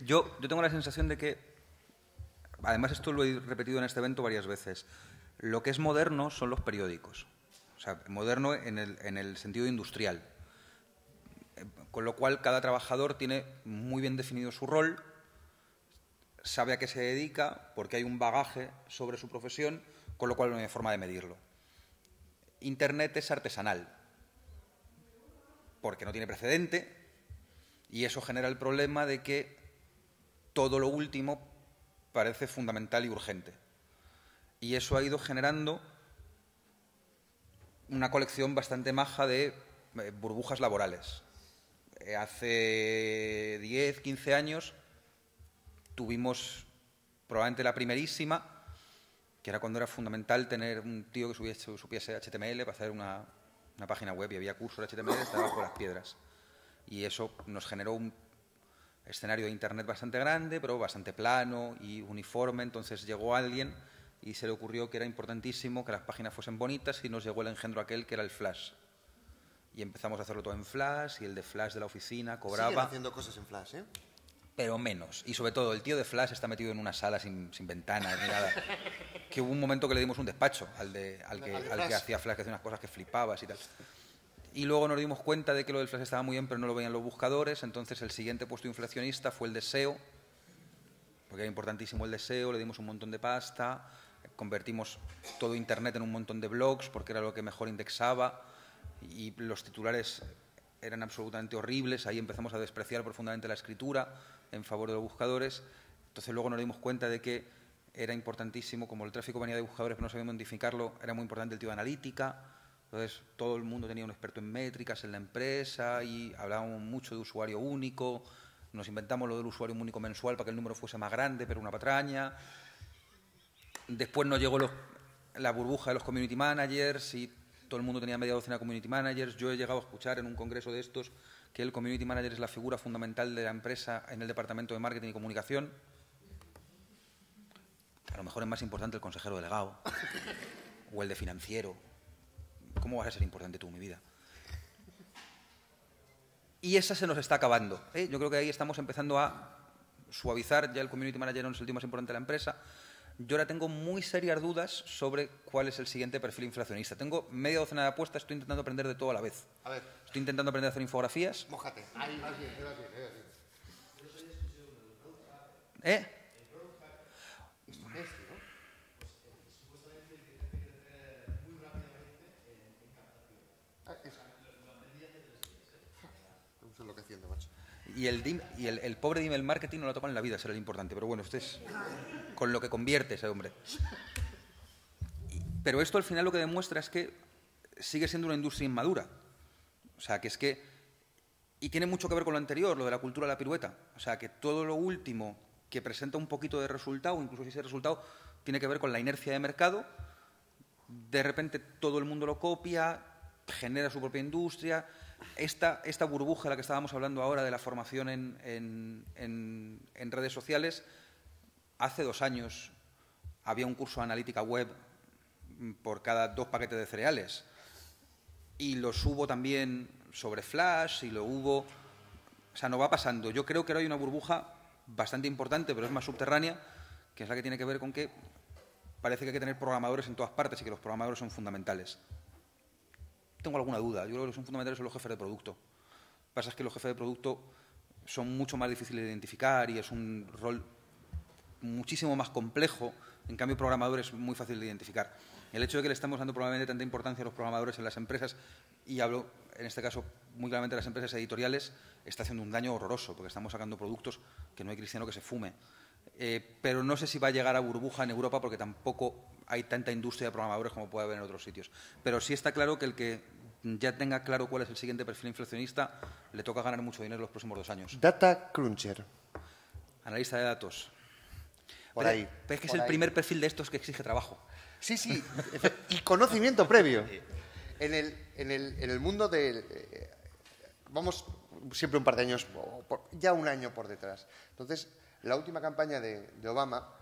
Yo tengo la sensación de que, además esto lo he repetido en este evento varias veces, lo que es moderno son los periódicos. O sea, moderno en el sentido industrial. Con lo cual, cada trabajador tiene muy bien definido su rol, sabe a qué se dedica, porque hay un bagaje sobre su profesión, con lo cual no hay forma de medirlo. Internet es artesanal, porque no tiene precedente, y eso genera el problema de que todo lo último parece fundamental y urgente. Y eso ha ido generando una colección bastante maja de burbujas laborales. Hace 10, 15 años tuvimos probablemente la primerísima, que era cuando era fundamental tener un tío que supiese HTML para hacer una página web, y había cursos de HTML hasta debajo de las piedras. Y eso nos generó escenario de Internet bastante grande, pero bastante plano y uniforme. Entonces llegó alguien y se le ocurrió que era importantísimo que las páginas fuesen bonitas y nos llegó el engendro aquel que era el Flash. Y empezamos a hacerlo todo en Flash y el de Flash de la oficina cobraba... Siguen haciendo cosas en Flash, ¿eh? Pero menos. Y sobre todo, el tío de Flash está metido en una sala sin ventanas ni nada. Que hubo un momento que le dimos un despacho al que hacía Flash, que hacía unas cosas que flipabas y tal. Y luego nos dimos cuenta de que lo del Flash estaba muy bien, pero no lo veían los buscadores. Entonces el siguiente puesto inflacionista fue el de SEO, porque era importantísimo el de SEO, le dimos un montón de pasta, convertimos todo Internet en un montón de blogs, porque era lo que mejor indexaba, y los titulares eran absolutamente horribles. Ahí empezamos a despreciar profundamente la escritura en favor de los buscadores. Entonces luego nos dimos cuenta de que era importantísimo, como el tráfico venía de buscadores pero no sabíamos identificarlo, era muy importante el tío de analítica. Entonces todo el mundo tenía un experto en métricas en la empresa y hablábamos mucho de usuario único. Nos inventamos lo del usuario único mensual para que el número fuese más grande, pero una patraña. Después nos llegó la burbuja de los community managers y todo el mundo tenía media docena de community managers. Yo he llegado a escuchar en un congreso de estos que el community manager es la figura fundamental de la empresa en el departamento de marketing y comunicación. A lo mejor es más importante el consejero delegado o el de financiero. ¿Cómo vas a ser importante tú en mi vida? Y esa se nos está acabando, ¿eh? Yo creo que ahí estamos empezando a suavizar. Ya el community manager no es el tío más importante de la empresa. Yo ahora tengo muy serias dudas sobre cuál es el siguiente perfil inflacionista. Tengo media docena de apuestas, estoy intentando aprender de todo a la vez. A ver, Estoy intentando aprender a hacer infografías. mójate. Ahí, más bien. ¿Eh? Estamos enloqueciendo, macho. Y el pobre de email marketing no lo tocan en la vida, será lo importante. Pero bueno, usted es con lo que convierte ese hombre. Pero esto al final lo que demuestra es que sigue siendo una industria inmadura. O sea, que es que... Y tiene mucho que ver con lo anterior, lo de la cultura de la pirueta. O sea, que todo lo último que presenta un poquito de resultado, incluso si ese resultado tiene que ver con la inercia de mercado, de repente todo el mundo lo copia, genera su propia industria. Esta burbuja de la que estábamos hablando ahora de la formación en redes sociales, hace 2 años había un curso de analítica web por cada 2 paquetes de cereales. Y los hubo también sobre Flash y lo hubo... O sea, no va pasando. Yo creo que ahora hay una burbuja bastante importante, pero es más subterránea, que es la que tiene que ver con que parece que hay que tener programadores en todas partes y que los programadores son fundamentales. Tengo alguna duda. Yo creo que los que son fundamentales son los jefes de producto. Lo que pasa es que los jefes de producto son mucho más difíciles de identificar y es un rol muchísimo más complejo. En cambio, programador es muy fácil de identificar. El hecho de que le estamos dando probablemente tanta importancia a los programadores en las empresas, y hablo en este caso muy claramente de las empresas editoriales, está haciendo un daño horroroso, porque estamos sacando productos que no hay cristiano que se fume. Pero no sé si va a llegar a burbuja en Europa, porque tampoco hay tanta industria de programadores como puede haber en otros sitios. Pero sí está claro que el que ya tenga claro cuál es el siguiente perfil inflacionista, le toca ganar mucho dinero en los próximos 2 años. Data Cruncher. Analista de datos. Por ahí. Pero es que es el primer perfil de estos que exige trabajo. Sí, sí, y conocimiento previo. En el mundo de... vamos siempre un par de años, ya un año por detrás. Entonces, la última campaña de Obama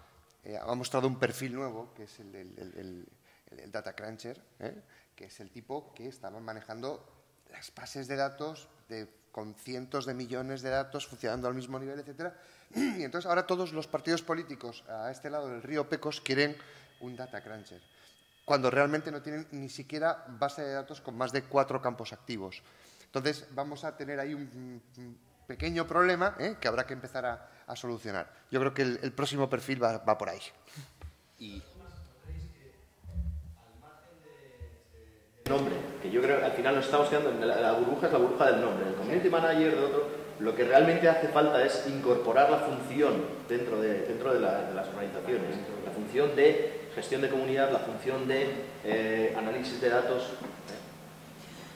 ha mostrado un perfil nuevo, que es el Data Cruncher, que es el tipo que estaba manejando las bases de datos con cientos de millones de datos funcionando al mismo nivel, etcétera. Y entonces ahora todos los partidos políticos a este lado del río Pecos quieren un Data Cruncher, cuando realmente no tienen ni siquiera base de datos con más de 4 campos activos. Entonces vamos a tener ahí un pequeño problema que habrá que empezar a solucionar. Yo creo que el próximo perfil va por ahí. Y nombre, que yo creo que al final nos estamos quedando en la burbuja, es la burbuja del nombre, el community manager, de otro. Lo que realmente hace falta es incorporar la función dentro de las organizaciones, la función de gestión de comunidad, la función de análisis de datos.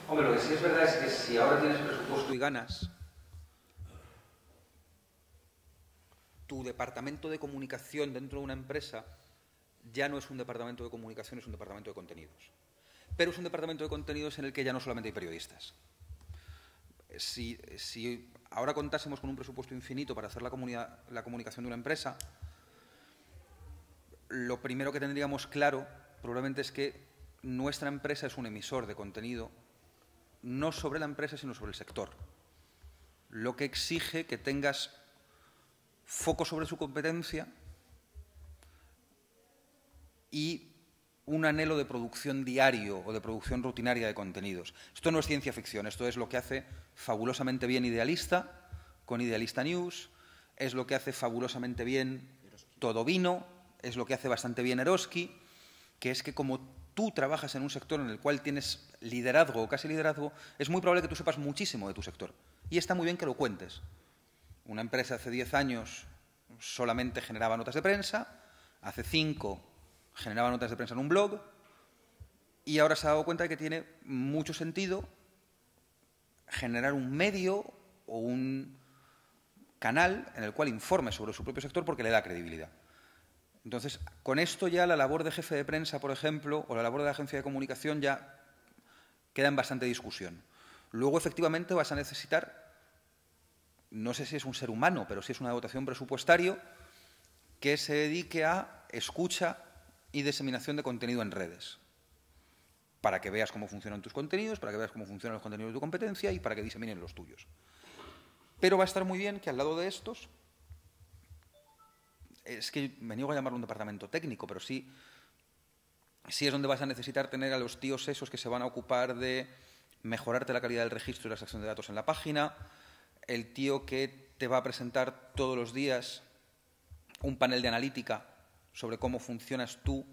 Hombre, lo que sí es verdad es que si ahora tienes presupuesto y ganas, tu departamento de comunicación dentro de una empresa ya no es un departamento de comunicación, es un departamento de contenidos. Pero es un departamento de contenidos en el que ya no solamente hay periodistas. si ahora contásemos con un presupuesto infinito para hacer la comunicación de una empresa, lo primero que tendríamos claro probablemente es que nuestra empresa es un emisor de contenido, no sobre la empresa, sino sobre el sector. Lo que exige que tengas foco sobre su competencia y un anhelo de producción diario o de producción rutinaria de contenidos. Esto no es ciencia ficción, esto es lo que hace fabulosamente bien Idealista, con Idealista News, es lo que hace fabulosamente bien Todo Vino, es lo que hace bastante bien Eroski, que es que como tú trabajas en un sector en el cual tienes liderazgo o casi liderazgo, es muy probable que tú sepas muchísimo de tu sector. Y está muy bien que lo cuentes. Una empresa hace 10 años solamente generaba notas de prensa, hace 5 generaba notas de prensa en un blog y ahora se ha dado cuenta de que tiene mucho sentido generar un medio o un canal en el cual informe sobre su propio sector porque le da credibilidad. Entonces, con esto ya la labor de jefe de prensa, por ejemplo, o la labor de la agencia de comunicación ya queda en bastante discusión. Luego, efectivamente, vas a necesitar, no sé si es un ser humano, pero si es una dotación presupuestaria, que se dedique a escucha y diseminación de contenido en redes, para que veas cómo funcionan tus contenidos, para que veas cómo funcionan los contenidos de tu competencia y para que diseminen los tuyos. Pero va a estar muy bien que al lado de estos, es que me niego a llamarlo un departamento técnico, pero sí es donde vas a necesitar tener a los tíos esos que se van a ocupar de mejorarte la calidad del registro y la extracción de datos en la página, el tío que te va a presentar todos los días un panel de analítica sobre cómo funcionas tú,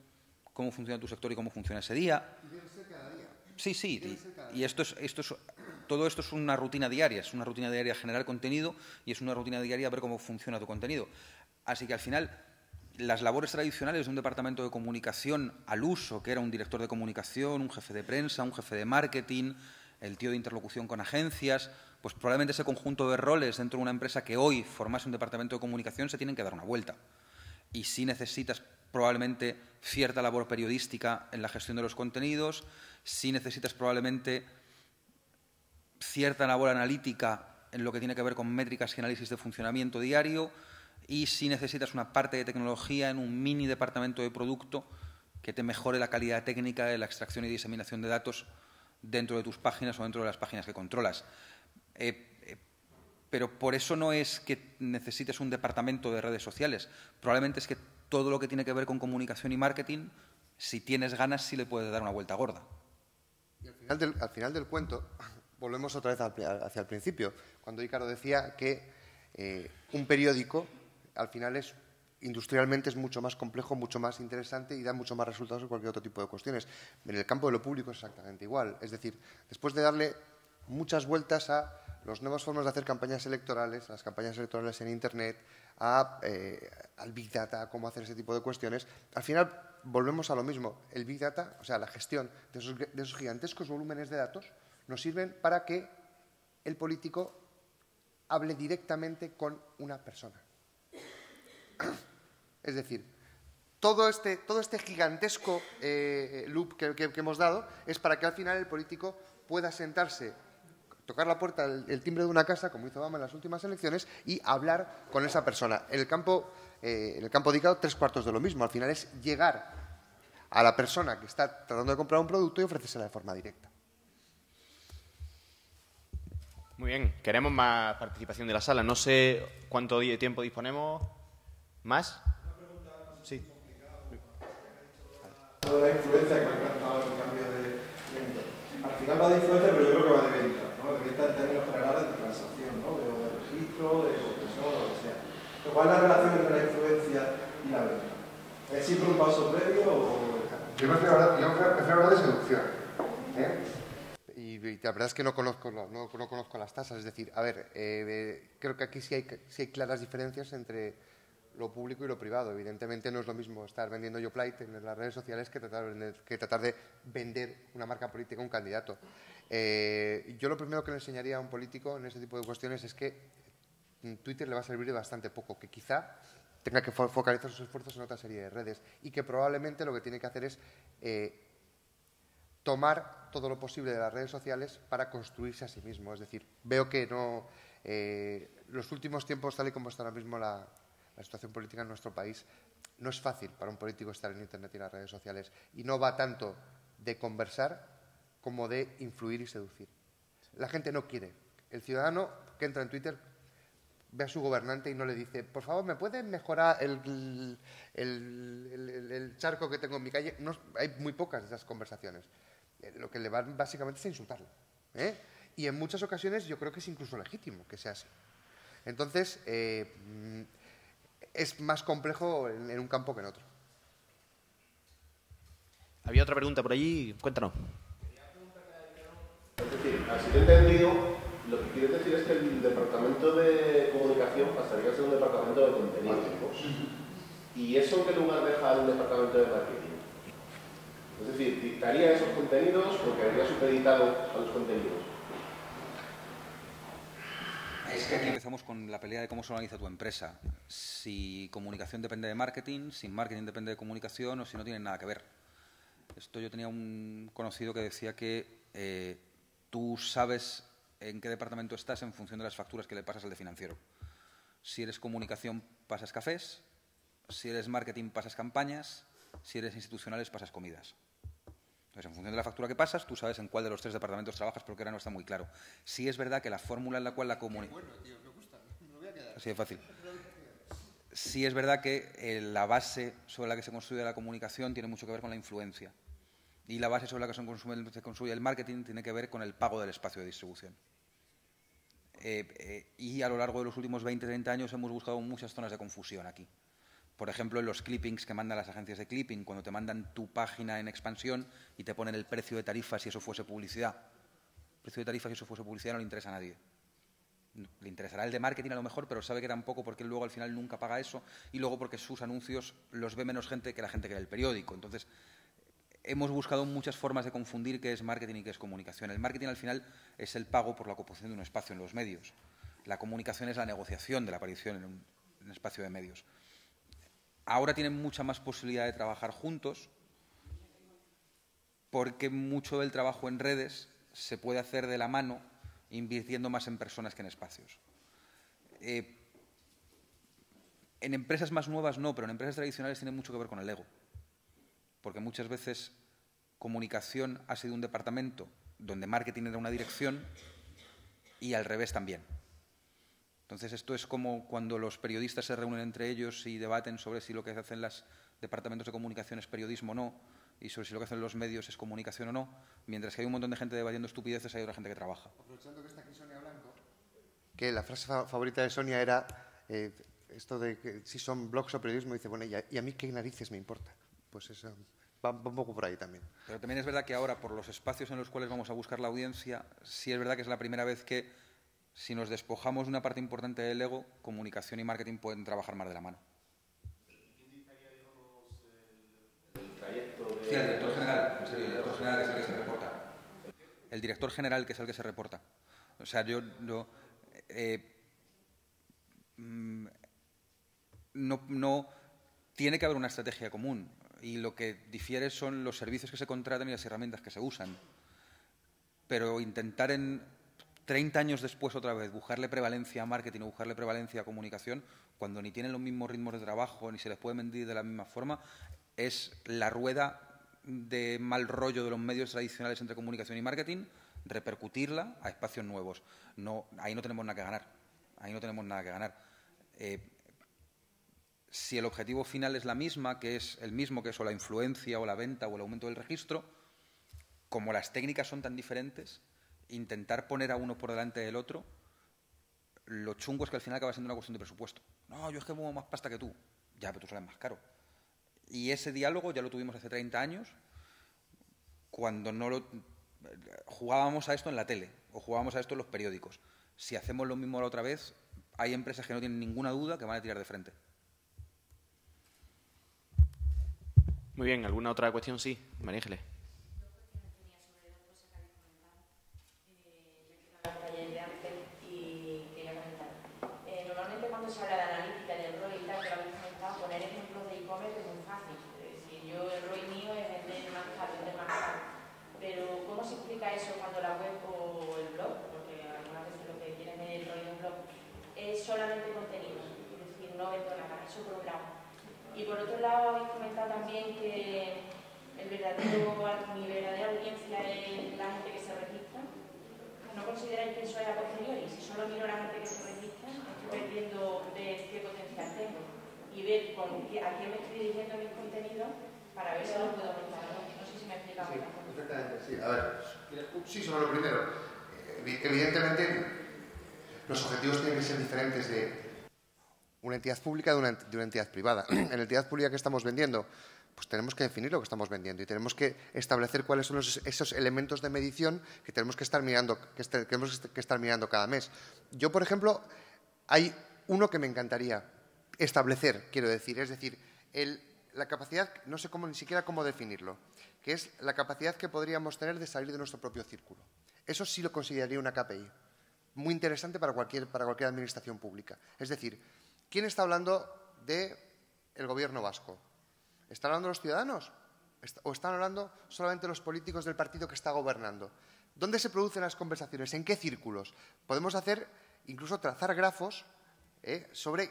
cómo funciona tu sector y cómo funciona ese día. Y debe ser cada día. Sí, sí. Y todo esto es una rutina diaria. Es una rutina diaria generar contenido y es una rutina diaria ver cómo funciona tu contenido. Así que al final, las labores tradicionales de un departamento de comunicación al uso, que era un director de comunicación, un jefe de prensa, un jefe de marketing, el tío de interlocución con agencias, pues probablemente ese conjunto de roles dentro de una empresa que hoy formase un departamento de comunicación se tienen que dar una vuelta. Y sí necesitas probablemente cierta labor periodística en la gestión de los contenidos, sí necesitas probablemente cierta labor analítica en lo que tiene que ver con métricas y análisis de funcionamiento diario y sí necesitas una parte de tecnología en un mini departamento de producto que te mejore la calidad técnica de la extracción y diseminación de datos dentro de tus páginas o dentro de las páginas que controlas. Pero por eso no es que necesites un departamento de redes sociales. Probablemente es que todo lo que tiene que ver con comunicación y marketing, si tienes ganas, sí le puedes dar una vuelta gorda. Y al final del cuento, volvemos otra vez hacia el principio, cuando Ícaro decía que un periódico, al final, industrialmente es mucho más complejo, mucho más interesante y da mucho más resultados que cualquier otro tipo de cuestiones. En el campo de lo público es exactamente igual. Es decir, después de darle muchas vueltas a las nuevas formas de hacer campañas electorales, las campañas electorales en Internet, al Big Data, a cómo hacer ese tipo de cuestiones, al final volvemos a lo mismo. El Big Data, o sea, la gestión de esos gigantescos volúmenes de datos, nos sirven para que el político hable directamente con una persona. Es decir, todo este gigantesco loop que hemos dado es para que al final el político pueda sentarse, tocar la puerta, el timbre de una casa, como hizo Obama en las últimas elecciones, y hablar con esa persona. En el campo de Ícaro, 3/4 de lo mismo. Al final es llegar a la persona que está tratando de comprar un producto y ofrecérsela de forma directa. Muy bien, queremos más participación de la sala. No sé cuánto tiempo disponemos. ¿Más? Una pregunta, no sé si Sí. es complicado. Lo de la influencia que me ha encantado el cambio de venta. Al final va de influencia, pero yo creo que va de venta, ¿no? De venta en términos generales de transacción, ¿no? De registro, de compresión, lo que sea. Pero ¿cuál es la relación entre la influencia y la venta? ¿Es siempre un paso previo o...? Yo prefiero hablar de seducción. Y la verdad es que no conozco las tasas. Es decir, a ver, creo que aquí sí hay claras diferencias entre lo público y lo privado. Evidentemente no es lo mismo estar vendiendo Yoplait en las redes sociales que tratar de vender una marca política a un candidato. Yo lo primero que le enseñaría a un político en este tipo de cuestiones es que Twitter le va a servir de bastante poco, que quizá tenga que focalizar sus esfuerzos en otra serie de redes y que probablemente lo que tiene que hacer es tomar todo lo posible de las redes sociales para construirse a sí mismo. Es decir, veo que no, los últimos tiempos, tal y como está ahora mismo la situación política en nuestro país, no es fácil para un político estar en Internet y en las redes sociales. Y no va tanto de conversar como de influir y seducir. La gente no quiere. El ciudadano que entra en Twitter ve a su gobernante y no le dice, por favor, ¿me pueden mejorar el charco que tengo en mi calle? No, hay muy pocas de esas conversaciones. Lo que le van básicamente es a insultarlo. Y en muchas ocasiones yo creo que es incluso legítimo que sea así. Entonces, es más complejo en un campo que en otro. Había otra pregunta por allí, cuéntanos. Es decir, así lo he entendido, lo que quieres decir es que el departamento de comunicación pasaría a ser un departamento de contenidos. ¿Y eso en qué lugar deja el departamento de marketing? Es decir, ¿dictaría esos contenidos o quedaría supeditado a los contenidos? Es que aquí empezamos con la pelea de cómo se organiza tu empresa. Si comunicación depende de marketing, si marketing depende de comunicación o si no tienen nada que ver. Esto yo tenía un conocido que decía que tú sabes en qué departamento estás en función de las facturas que le pasas al de financiero. Si eres comunicación, pasas cafés. Si eres marketing, pasas campañas. Si eres institucionales, pasas comidas. Entonces, en función de la factura que pasas, tú sabes en cuál de los 3 departamentos trabajas, porque ahora no está muy claro. Sí es verdad que la fórmula en la cual la comunicación... Bueno, tío, me gusta, me lo voy a quedar. Así de fácil. Sí es verdad que la base sobre la que se construye la comunicación tiene mucho que ver con la influencia. Y la base sobre la que se construye el marketing tiene que ver con el pago del espacio de distribución. Y a lo largo de los últimos 20-30 años hemos buscado muchas zonas de confusión aquí. Por ejemplo, en los clippings que mandan las agencias de clipping, cuando te mandan tu página en expansión y te ponen el precio de tarifa si eso fuese publicidad. El precio de tarifa si eso fuese publicidad no le interesa a nadie. Le interesará el de marketing a lo mejor, pero sabe que tampoco porque él luego al final nunca paga eso y luego porque sus anuncios los ve menos gente que la gente que lee el periódico. Entonces, hemos buscado muchas formas de confundir qué es marketing y qué es comunicación. El marketing al final es el pago por la ocupación de un espacio en los medios. La comunicación es la negociación de la aparición en un espacio de medios. Ahora tienen mucha más posibilidad de trabajar juntos porque mucho del trabajo en redes se puede hacer de la mano invirtiendo más en personas que en espacios. En empresas más nuevas no, pero en empresas tradicionales tiene mucho que ver con el ego. Porque muchas veces comunicación ha sido un departamento donde marketing era una dirección y al revés también. Entonces, esto es como cuando los periodistas se reúnen entre ellos y debaten sobre si lo que hacen los departamentos de comunicación es periodismo o no, y sobre si lo que hacen los medios es comunicación o no, mientras que hay un montón de gente debatiendo estupideces, hay otra gente que trabaja. Aprovechando que está aquí Sonia Blanco, que la frase favorita de Sonia era esto de que si son blogs o periodismo, dice, bueno, ¿y a mí qué narices me importa? Pues eso va un poco por ahí también. Pero también es verdad que ahora, por los espacios en los cuales vamos a buscar la audiencia, sí es verdad que es la primera vez que si nos despojamos de una parte importante del ego, comunicación y marketing pueden trabajar más de la mano. ¿Quién dictaría, digamos, el trayecto de...? Sí, el director general, en serio, el director general es el que se reporta. El director general que es el que se reporta. O sea, no tiene que haber una estrategia común y lo que difiere son los servicios que se contratan y las herramientas que se usan. Pero intentar en 30 años después otra vez buscarle prevalencia a marketing o buscarle prevalencia a comunicación, cuando ni tienen los mismos ritmos de trabajo ni se les puede medir de la misma forma, es la rueda de mal rollo de los medios tradicionales entre comunicación y marketing, repercutirla a espacios nuevos. No, ahí no tenemos nada que ganar. Ahí no tenemos nada que ganar. Si el objetivo final es la misma, que es el mismo que es o la influencia o la venta o el aumento del registro, como las técnicas son tan diferentes, intentar poner a uno por delante del otro, lo chungo es que al final acaba siendo una cuestión de presupuesto. No, yo es que muevo más pasta que tú. Ya, pero tú sales más caro. Y ese diálogo ya lo tuvimos hace 30 años, cuando jugábamos a esto en la tele o jugábamos a esto en los periódicos. Si hacemos lo mismo la otra vez, hay empresas que no tienen ninguna duda que van a tirar de frente. Muy bien, ¿alguna otra cuestión? Sí, María Ángeles. Normalmente cuando se habla de analítica y el ROI y tal, que lo habéis comentado, poner ejemplos de e-commerce es muy fácil. Es decir, el ROI mío es vender más caro, pero ¿cómo se Y por otro lado, habéis comentado también que el verdadero nivel de audiencia es la gente que se registra. ¿No consideráis que eso es a posteriori? Si solo miro a la gente que se registra, estoy perdiendo de qué potencial tengo y ver a quién me estoy dirigiendo mis contenidos para ver si lo puedo aumentar. No sé si me he explicado. Sí, perfectamente, sí. A ver, sí, sobre lo primero. Evidentemente, los objetivos tienen que ser diferentes de una entidad pública de una entidad privada. En la entidad pública que estamos vendiendo, pues tenemos que definir lo que estamos vendiendo y tenemos que establecer cuáles son esos elementos de medición que tenemos que estar mirando, cada mes. Yo, por ejemplo, hay uno que me encantaría establecer, quiero decir, es decir, la capacidad, no sé ni siquiera cómo definirlo, que es la capacidad que podríamos tener de salir de nuestro propio círculo. Eso sí lo consideraría una KPI, muy interesante para cualquier administración pública. Es decir, ¿quién está hablando del gobierno vasco? ¿Están hablando los ciudadanos? ¿O están hablando solamente los políticos del partido que está gobernando? ¿Dónde se producen las conversaciones? ¿En qué círculos? Podemos incluso trazar grafos sobre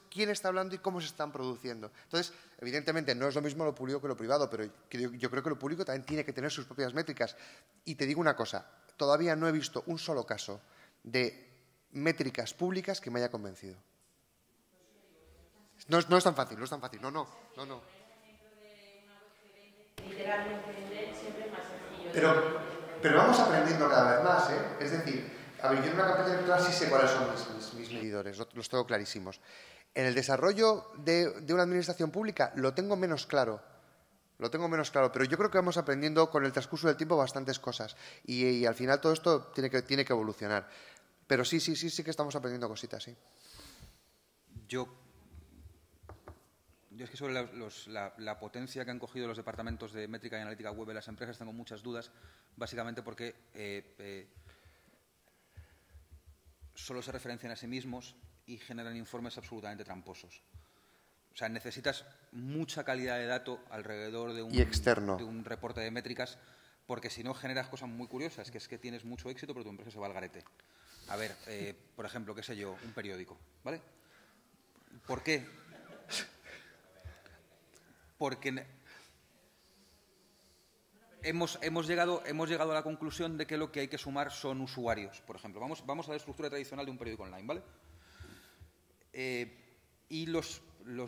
quién está hablando y cómo se están produciendo. Entonces, evidentemente, no es lo mismo lo público que lo privado, pero yo creo que lo público también tiene que tener sus propias métricas. Y te digo una cosa, todavía no he visto un solo caso de métricas públicas que me haya convencido. No es tan fácil, no. Literalmente vender siempre es más sencillo. Pero vamos aprendiendo cada vez más, ¿eh? Es decir, a ver, yo en una campaña electoral sí sé cuáles son mis medidores, los tengo clarísimos. En el desarrollo de una administración pública lo tengo menos claro. Pero yo creo que vamos aprendiendo con el transcurso del tiempo bastantes cosas y al final todo esto tiene que evolucionar. Pero sí que estamos aprendiendo cositas, sí. Yo es que sobre la potencia que han cogido los departamentos de métrica y analítica web de las empresas tengo muchas dudas, básicamente porque solo se referencian a sí mismos y generan informes absolutamente tramposos. O sea, necesitas mucha calidad de dato alrededor de un reporte de métricas, porque si no generas cosas muy curiosas, que es que tienes mucho éxito, pero tu empresa se va al garete. A ver, por ejemplo, qué sé yo, un periódico, ¿vale? ¿Por qué? Porque hemos llegado a la conclusión de que lo que hay que sumar son usuarios, por ejemplo. Vamos a la estructura tradicional de un periódico online, ¿vale? Y los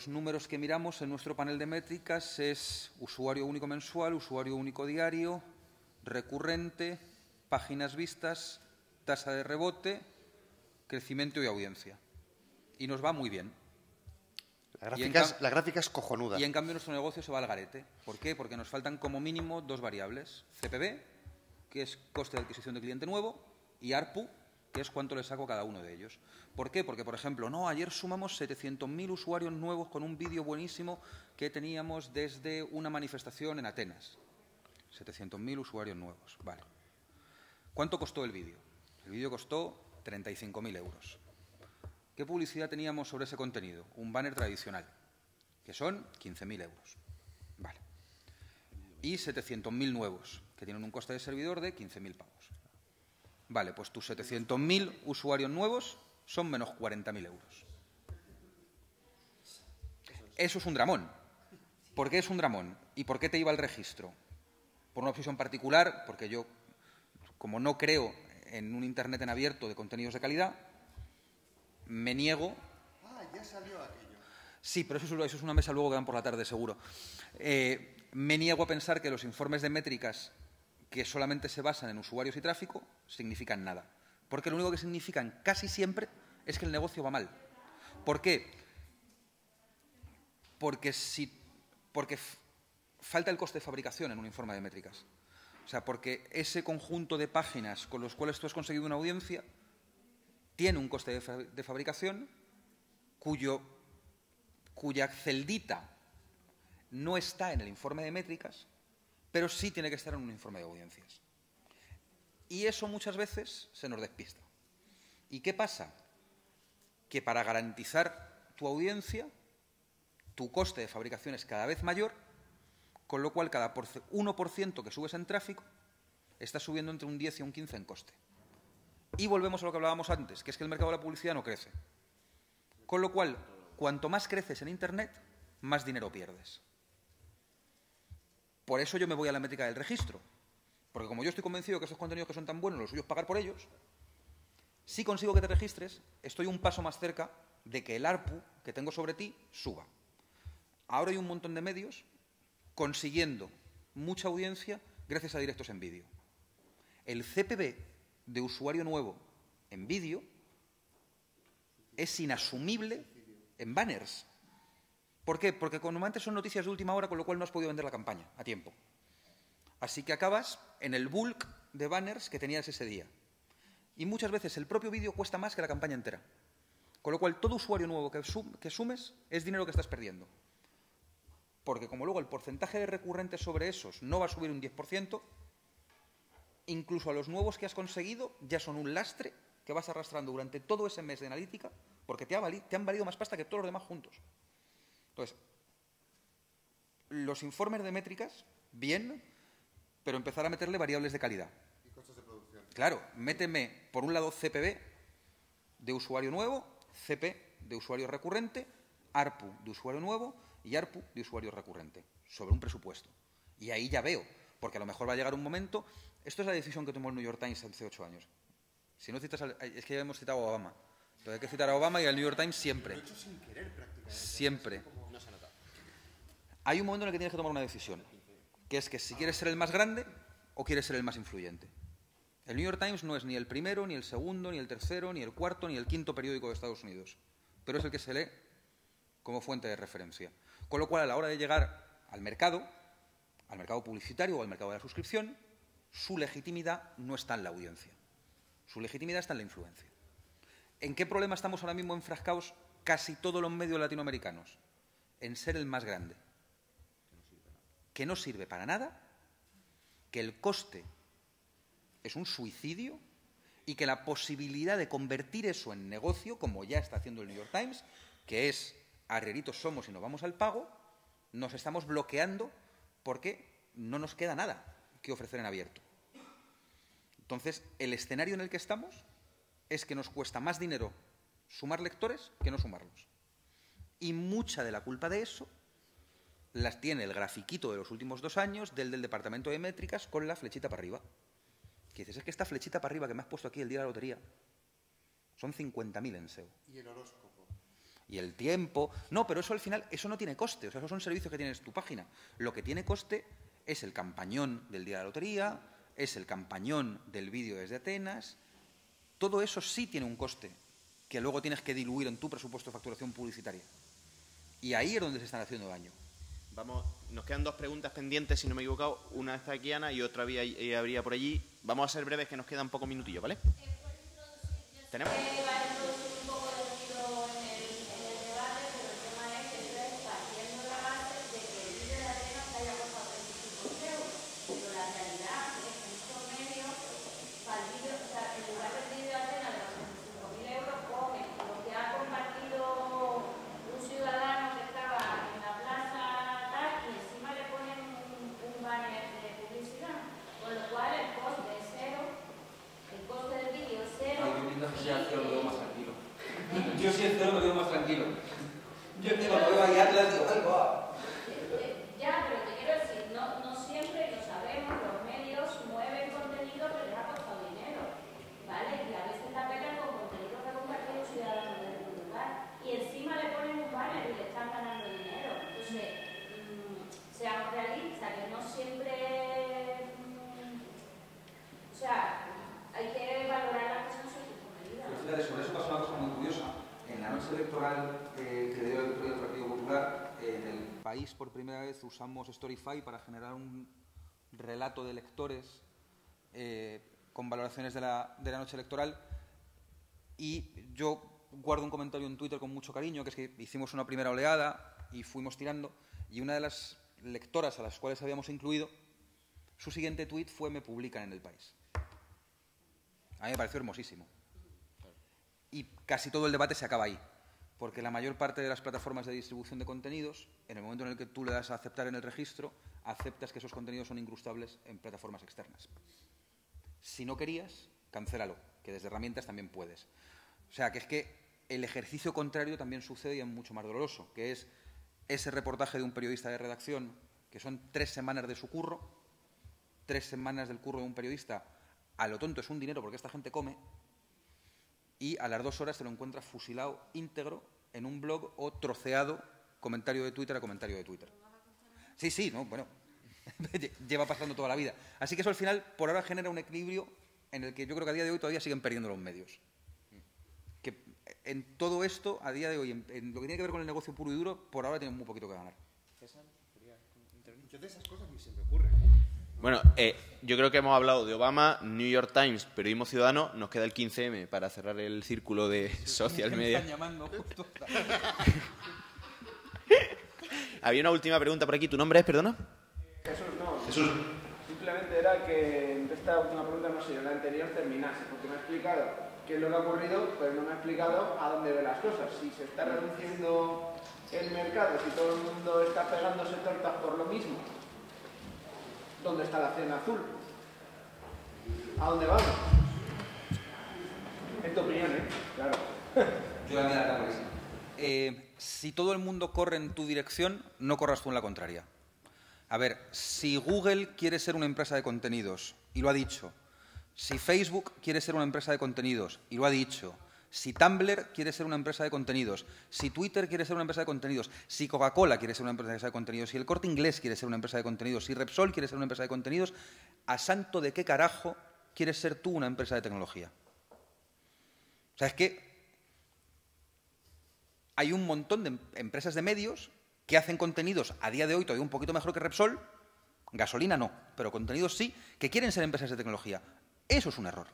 números que miramos en nuestro panel de métricas es usuario único mensual, usuario único diario, recurrente, páginas vistas, tasa de rebote, crecimiento y audiencia. Y nos va muy bien. La gráfica es cojonuda. Y en cambio nuestro negocio se va al garete. ¿Por qué? Porque nos faltan como mínimo dos variables. CPV, que es coste de adquisición de cliente nuevo, y ARPU, que es cuánto le saco a cada uno de ellos. ¿Por qué? Porque, por ejemplo, ayer sumamos 700.000 usuarios nuevos con un vídeo buenísimo que teníamos desde una manifestación en Atenas. 700.000 usuarios nuevos. Vale. ¿Cuánto costó el vídeo? El vídeo costó 35.000 euros. ¿Qué publicidad teníamos sobre ese contenido? Un banner tradicional, que son 15.000 euros. Vale. Y 700.000 nuevos, que tienen un coste de servidor de 15.000 pavos. Vale, pues tus 700.000 usuarios nuevos son menos 40.000 euros. Eso es un dramón. ¿Por qué es un dramón? ¿Y por qué te iba al registro? Por una opción particular, porque yo, como no creo en un Internet en abierto de contenidos de calidad, me niego. Ya salió aquello. Sí, pero eso es una mesa luego que dan por la tarde, seguro. Me niego a pensar que los informes de métricas que solamente se basan en usuarios y tráfico significan nada. Porque lo único que significan casi siempre es que el negocio va mal. ¿Por qué? Porque falta el coste de fabricación en un informe de métricas. O sea, porque ese conjunto de páginas con los cuales tú has conseguido una audiencia tiene un coste de fabricación cuya celdita no está en el informe de métricas, pero sí tiene que estar en un informe de audiencias. Y eso muchas veces se nos despista. ¿Y qué pasa? Que para garantizar tu audiencia, tu coste de fabricación es cada vez mayor, con lo cual cada 1% que subes en tráfico está subiendo entre un 10 y un 15 en coste. Y volvemos a lo que hablábamos antes, que es que el mercado de la publicidad no crece. Con lo cual, cuanto más creces en Internet, más dinero pierdes. Por eso yo me voy a la métrica del registro. Porque como yo estoy convencido que esos contenidos que son tan buenos, lo suyo es pagar por ellos, si consigo que te registres, estoy un paso más cerca de que el ARPU que tengo sobre ti suba. Ahora hay un montón de medios consiguiendo mucha audiencia gracias a directos en vídeo. El CPV de usuario nuevo en vídeo es inasumible en banners. ¿Por qué? Porque normalmente son noticias de última hora, con lo cual no has podido vender la campaña a tiempo. Así que acabas en el bulk de banners que tenías ese día. Y muchas veces el propio vídeo cuesta más que la campaña entera. Con lo cual, todo usuario nuevo que sumes es dinero que estás perdiendo. Porque como luego el porcentaje de recurrentes sobre esos no va a subir un 10%, incluso a los nuevos que has conseguido ya son un lastre que vas arrastrando durante todo ese mes de analítica, porque te han valido más pasta que todos los demás juntos. Entonces, los informes de métricas, bien, pero empezar a meterle variables de calidad. Y costos de producción. Claro, méteme, por un lado, CPV de usuario nuevo, CP de usuario recurrente, ARPU de usuario nuevo y ARPU de usuario recurrente, sobre un presupuesto. Y ahí ya veo, porque a lo mejor va a llegar un momento. Esto es la decisión que tomó el New York Times hace 8 años. Si no citas es que ya hemos citado a Obama. Entonces hay que citar a Obama y al New York Times siempre. Lo he hecho sin querer, prácticamente. Siempre. No se nota. Hay un momento en el que tienes que tomar una decisión, que es que si quieres ser el más grande o quieres ser el más influyente. El New York Times no es ni el primero, ni el segundo, ni el tercero, ni el cuarto, ni el quinto periódico de Estados Unidos, pero es el que se lee como fuente de referencia. Con lo cual, a la hora de llegar al mercado publicitario o al mercado de la suscripción, su legitimidad no está en la audiencia. Su legitimidad está en la influencia. ¿En qué problema estamos ahora mismo enfrascados casi todos los medios latinoamericanos? En ser el más grande. Que no sirve para nada, que el coste es un suicidio y que la posibilidad de convertir eso en negocio, como ya está haciendo el New York Times, que es arrieritos somos y nos vamos al pago, nos estamos bloqueando porque no nos queda nada que ofrecer en abierto. Entonces, el escenario en el que estamos es que nos cuesta más dinero sumar lectores que no sumarlos. Y mucha de la culpa de eso las tiene el grafiquito de los últimos 2 años del departamento de métricas con la flechita para arriba. Que dices, es que esta flechita para arriba que me has puesto aquí el día de la lotería son 50.000 en SEO. Y el horóscopo. Y el tiempo. No, pero eso al final, eso no tiene coste. O sea, esos son servicios que tienes en tu página. Lo que tiene coste es el campañón del día de la lotería, es el campañón del vídeo desde Atenas. Todo eso sí tiene un coste que luego tienes que diluir en tu presupuesto de facturación publicitaria. Y ahí es donde se están haciendo daño. Vamos, nos quedan 2 preguntas pendientes, si no me he equivocado. Una está aquí, Ana, y otra habría por allí. Vamos a ser breves, que nos quedan pocos minutillos, ¿vale? ¿Tenemos? Yo sí el cero me quedo más tranquilo. Yo cuando veo ahí Atlas digo, ¡ay, va! Ya, pero te quiero decir, no siempre lo sabemos, los medios mueven contenido que les ha costado dinero, ¿vale? Y a veces la pegan con contenido que ha compartido ciudadanos del lugar. Y encima le ponen un banner y le están ganando dinero. Entonces, seamos realistas, que no siempre... o sea, hay que valorar las cosas en su medida. Fíjate, sobre eso pasa una cosa muy curiosa. En la noche electoral que dio el Partido Popular, en el país por primera vez usamos Storify para generar un relato de lectores con valoraciones de la noche electoral. Y yo guardo un comentario en Twitter con mucho cariño, que es que hicimos una primera oleada y fuimos tirando. Y una de las lectoras a las cuales habíamos incluido, su siguiente tuit fue "me publican en El País". A mí me pareció hermosísimo. Y casi todo el debate se acaba ahí, porque la mayor parte de las plataformas de distribución de contenidos, en el momento en el que tú le das a aceptar en el registro, aceptas que esos contenidos son incrustables en plataformas externas. Si no querías, cancélalo, que desde herramientas también puedes. O sea, que es que el ejercicio contrario también sucede y es mucho más doloroso, que es ese reportaje de un periodista de redacción, que son 3 semanas de su curro, 3 semanas del curro de un periodista, a lo tonto es un dinero porque esta gente come, y a las 2 horas te lo encuentras fusilado íntegro en un blog o troceado comentario de Twitter a comentario de Twitter. Sí, sí, no, bueno, lleva pasando toda la vida. Así que eso al final, por ahora, genera un equilibrio en el que yo creo que a día de hoy todavía siguen perdiendo los medios. Que en todo esto, a día de hoy, en lo que tiene que ver con el negocio puro y duro, por ahora tienen muy poquito que ganar. Yo de esas cosas ni se me ocurre. Bueno, yo creo que hemos hablado de Obama, New York Times, periodismo ciudadano. Nos queda el 15M para cerrar el círculo de social media. Me están llamando justo. Había una última pregunta por aquí. ¿Tu nombre es, perdona? Jesús, no. Jesús. Simplemente era que esta última pregunta, no sé, la anterior terminase, porque me ha explicado qué es lo que ha ocurrido, pero no me ha explicado a dónde ve las cosas. Si se está reduciendo el mercado, si todo el mundo está pegándose tortas por lo mismo, ¿dónde está la cena azul? ¿A dónde vamos? En tu opinión, ¿eh? Claro. Yo voy a mirar la próxima. Si todo el mundo corre en tu dirección, no corras tú en la contraria. A ver, si Google quiere ser una empresa de contenidos, y lo ha dicho, si Facebook quiere ser una empresa de contenidos, y lo ha dicho, si Tumblr quiere ser una empresa de contenidos, si Twitter quiere ser una empresa de contenidos, si Coca-Cola quiere ser una empresa de contenidos, si El Corte Inglés quiere ser una empresa de contenidos, si Repsol quiere ser una empresa de contenidos, ¿a santo de qué carajo quieres ser tú una empresa de tecnología? O sea, es que hay un montón de empresas de medios que hacen contenidos a día de hoy todavía un poquito mejor que Repsol, gasolina no, pero contenidos sí, que quieren ser empresas de tecnología. Eso es un error.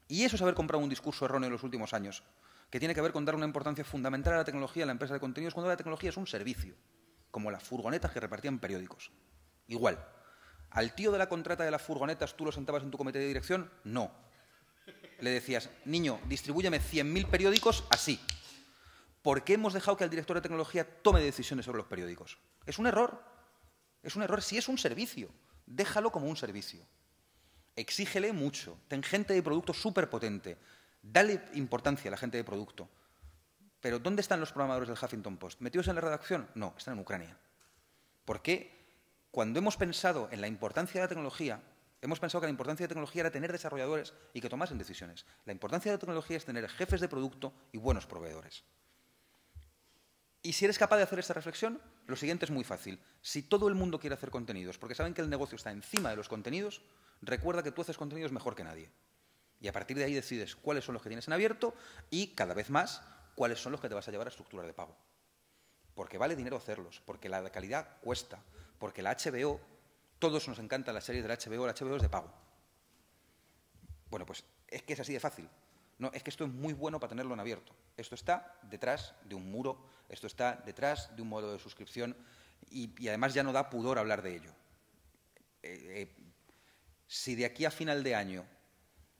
Y eso es haber comprado un discurso erróneo en los últimos años, que tiene que ver con dar una importancia fundamental a la tecnología en la empresa de contenidos, cuando la tecnología es un servicio, como las furgonetas que repartían periódicos. Igual. ¿Al tío de la contrata de las furgonetas tú lo sentabas en tu comité de dirección? No. Le decías, niño, distribúyeme 100.000 periódicos así. ¿Por qué hemos dejado que el director de tecnología tome decisiones sobre los periódicos? Es un error. Es un error. Si es un servicio, déjalo como un servicio. Exígele mucho. Ten gente de producto súper potente. Dale importancia a la gente de producto. Pero ¿dónde están los programadores del Huffington Post? ¿Metidos en la redacción? No, están en Ucrania. ¿Por qué? Cuando hemos pensado en la importancia de la tecnología, hemos pensado que la importancia de la tecnología era tener desarrolladores y que tomasen decisiones. La importancia de la tecnología es tener jefes de producto y buenos proveedores. Y si eres capaz de hacer esta reflexión, lo siguiente es muy fácil. Si todo el mundo quiere hacer contenidos, porque saben que el negocio está encima de los contenidos, recuerda que tú haces contenidos mejor que nadie. Y a partir de ahí decides cuáles son los que tienes en abierto y, cada vez más, cuáles son los que te vas a llevar a estructuras de pago. Porque vale dinero hacerlos, porque la calidad cuesta, porque la HBO, todos nos encantan las series de la HBO es de pago. Bueno, pues es que es así de fácil. No, es que esto es muy bueno para tenerlo en abierto. Esto está detrás de un muro, esto está detrás de un modelo de suscripción y además ya no da pudor hablar de ello. Si de aquí a final de año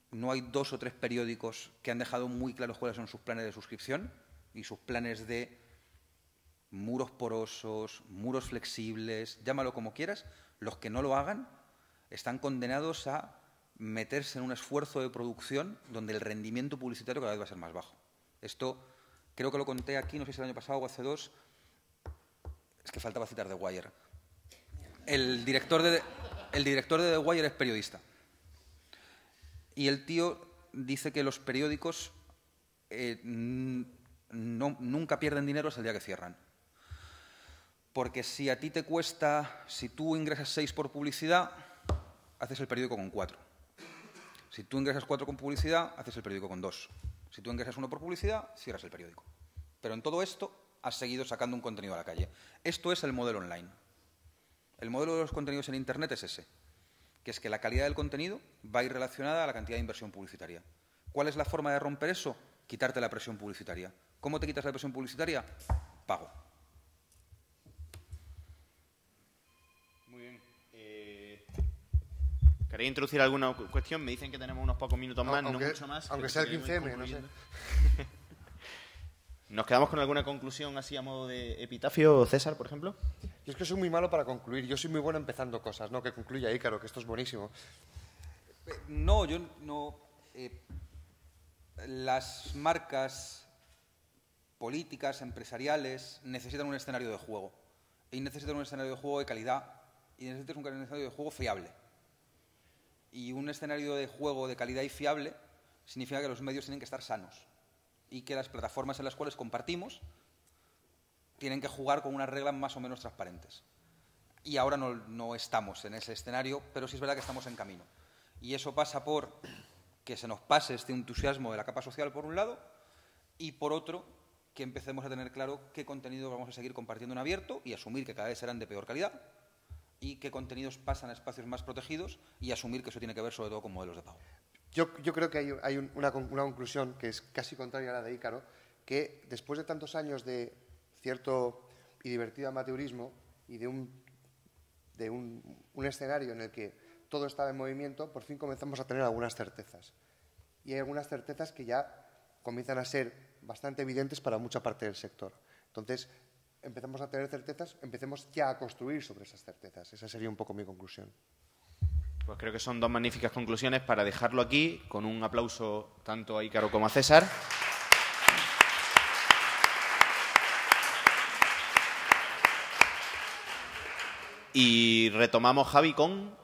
no hay 2 o 3 periódicos que han dejado muy claros cuáles son sus planes de suscripción y sus planes de muros porosos, muros flexibles, llámalo como quieras, los que no lo hagan están condenados a meterse en un esfuerzo de producción donde el rendimiento publicitario cada vez va a ser más bajo. Esto creo que lo conté aquí, no sé si el año pasado o hace 2, es que faltaba citar The Wire. El director de The Wire es periodista. Y el tío dice que los periódicos nunca pierden dinero hasta el día que cierran. Porque si a ti te cuesta, si tú ingresas 6 por publicidad, haces el periódico con 4. Si tú ingresas 4 con publicidad, haces el periódico con 2. Si tú ingresas 1 por publicidad, cierras el periódico. Pero en todo esto has seguido sacando un contenido a la calle. Esto es el modelo online. El modelo de los contenidos en Internet es ese, que es que la calidad del contenido va a ir relacionada a la cantidad de inversión publicitaria. ¿Cuál es la forma de romper eso? Quitarte la presión publicitaria. ¿Cómo te quitas la presión publicitaria? Pago. Muy bien. ¿Queréis introducir alguna cuestión? Me dicen que tenemos unos pocos minutos más, no mucho más. Aunque sea el 15M, no sé. ¿Nos quedamos con alguna conclusión así a modo de epitafio, César, por ejemplo? Yo es que soy muy malo para concluir. Yo soy muy bueno empezando cosas, ¿no? Que concluya Ícaro, que esto es buenísimo. No, yo no... las marcas políticas, empresariales, necesitan un escenario de juego. y necesitas un escenario de juego de calidad y necesitas un escenario de juego fiable. Y un escenario de juego de calidad y fiable significa que los medios tienen que estar sanos y que las plataformas en las cuales compartimos tienen que jugar con unas reglas más o menos transparentes. Y ahora no estamos en ese escenario, pero sí es verdad que estamos en camino. Y eso pasa por que se nos pase este entusiasmo de la capa social por un lado y por otro que empecemos a tener claro qué contenido vamos a seguir compartiendo en abierto y asumir que cada vez serán de peor calidad y qué contenidos pasan a espacios más protegidos y asumir que eso tiene que ver sobre todo con modelos de pago. Yo creo que hay una conclusión que es casi contraria a la de Ícaro, que después de tantos años de cierto y divertido amateurismo y de un escenario en el que todo estaba en movimiento, por fin comenzamos a tener algunas certezas. Y hay algunas certezas que ya comienzan a ser bastante evidentes para mucha parte del sector. Entonces, empezamos a tener certezas, empecemos ya a construir sobre esas certezas. Esa sería un poco mi conclusión. Pues creo que son dos magníficas conclusiones para dejarlo aquí, con un aplauso tanto a Ícaro como a César. Y retomamos, Javi, con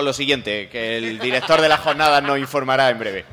lo siguiente, que el director de la jornada nos informará en breve.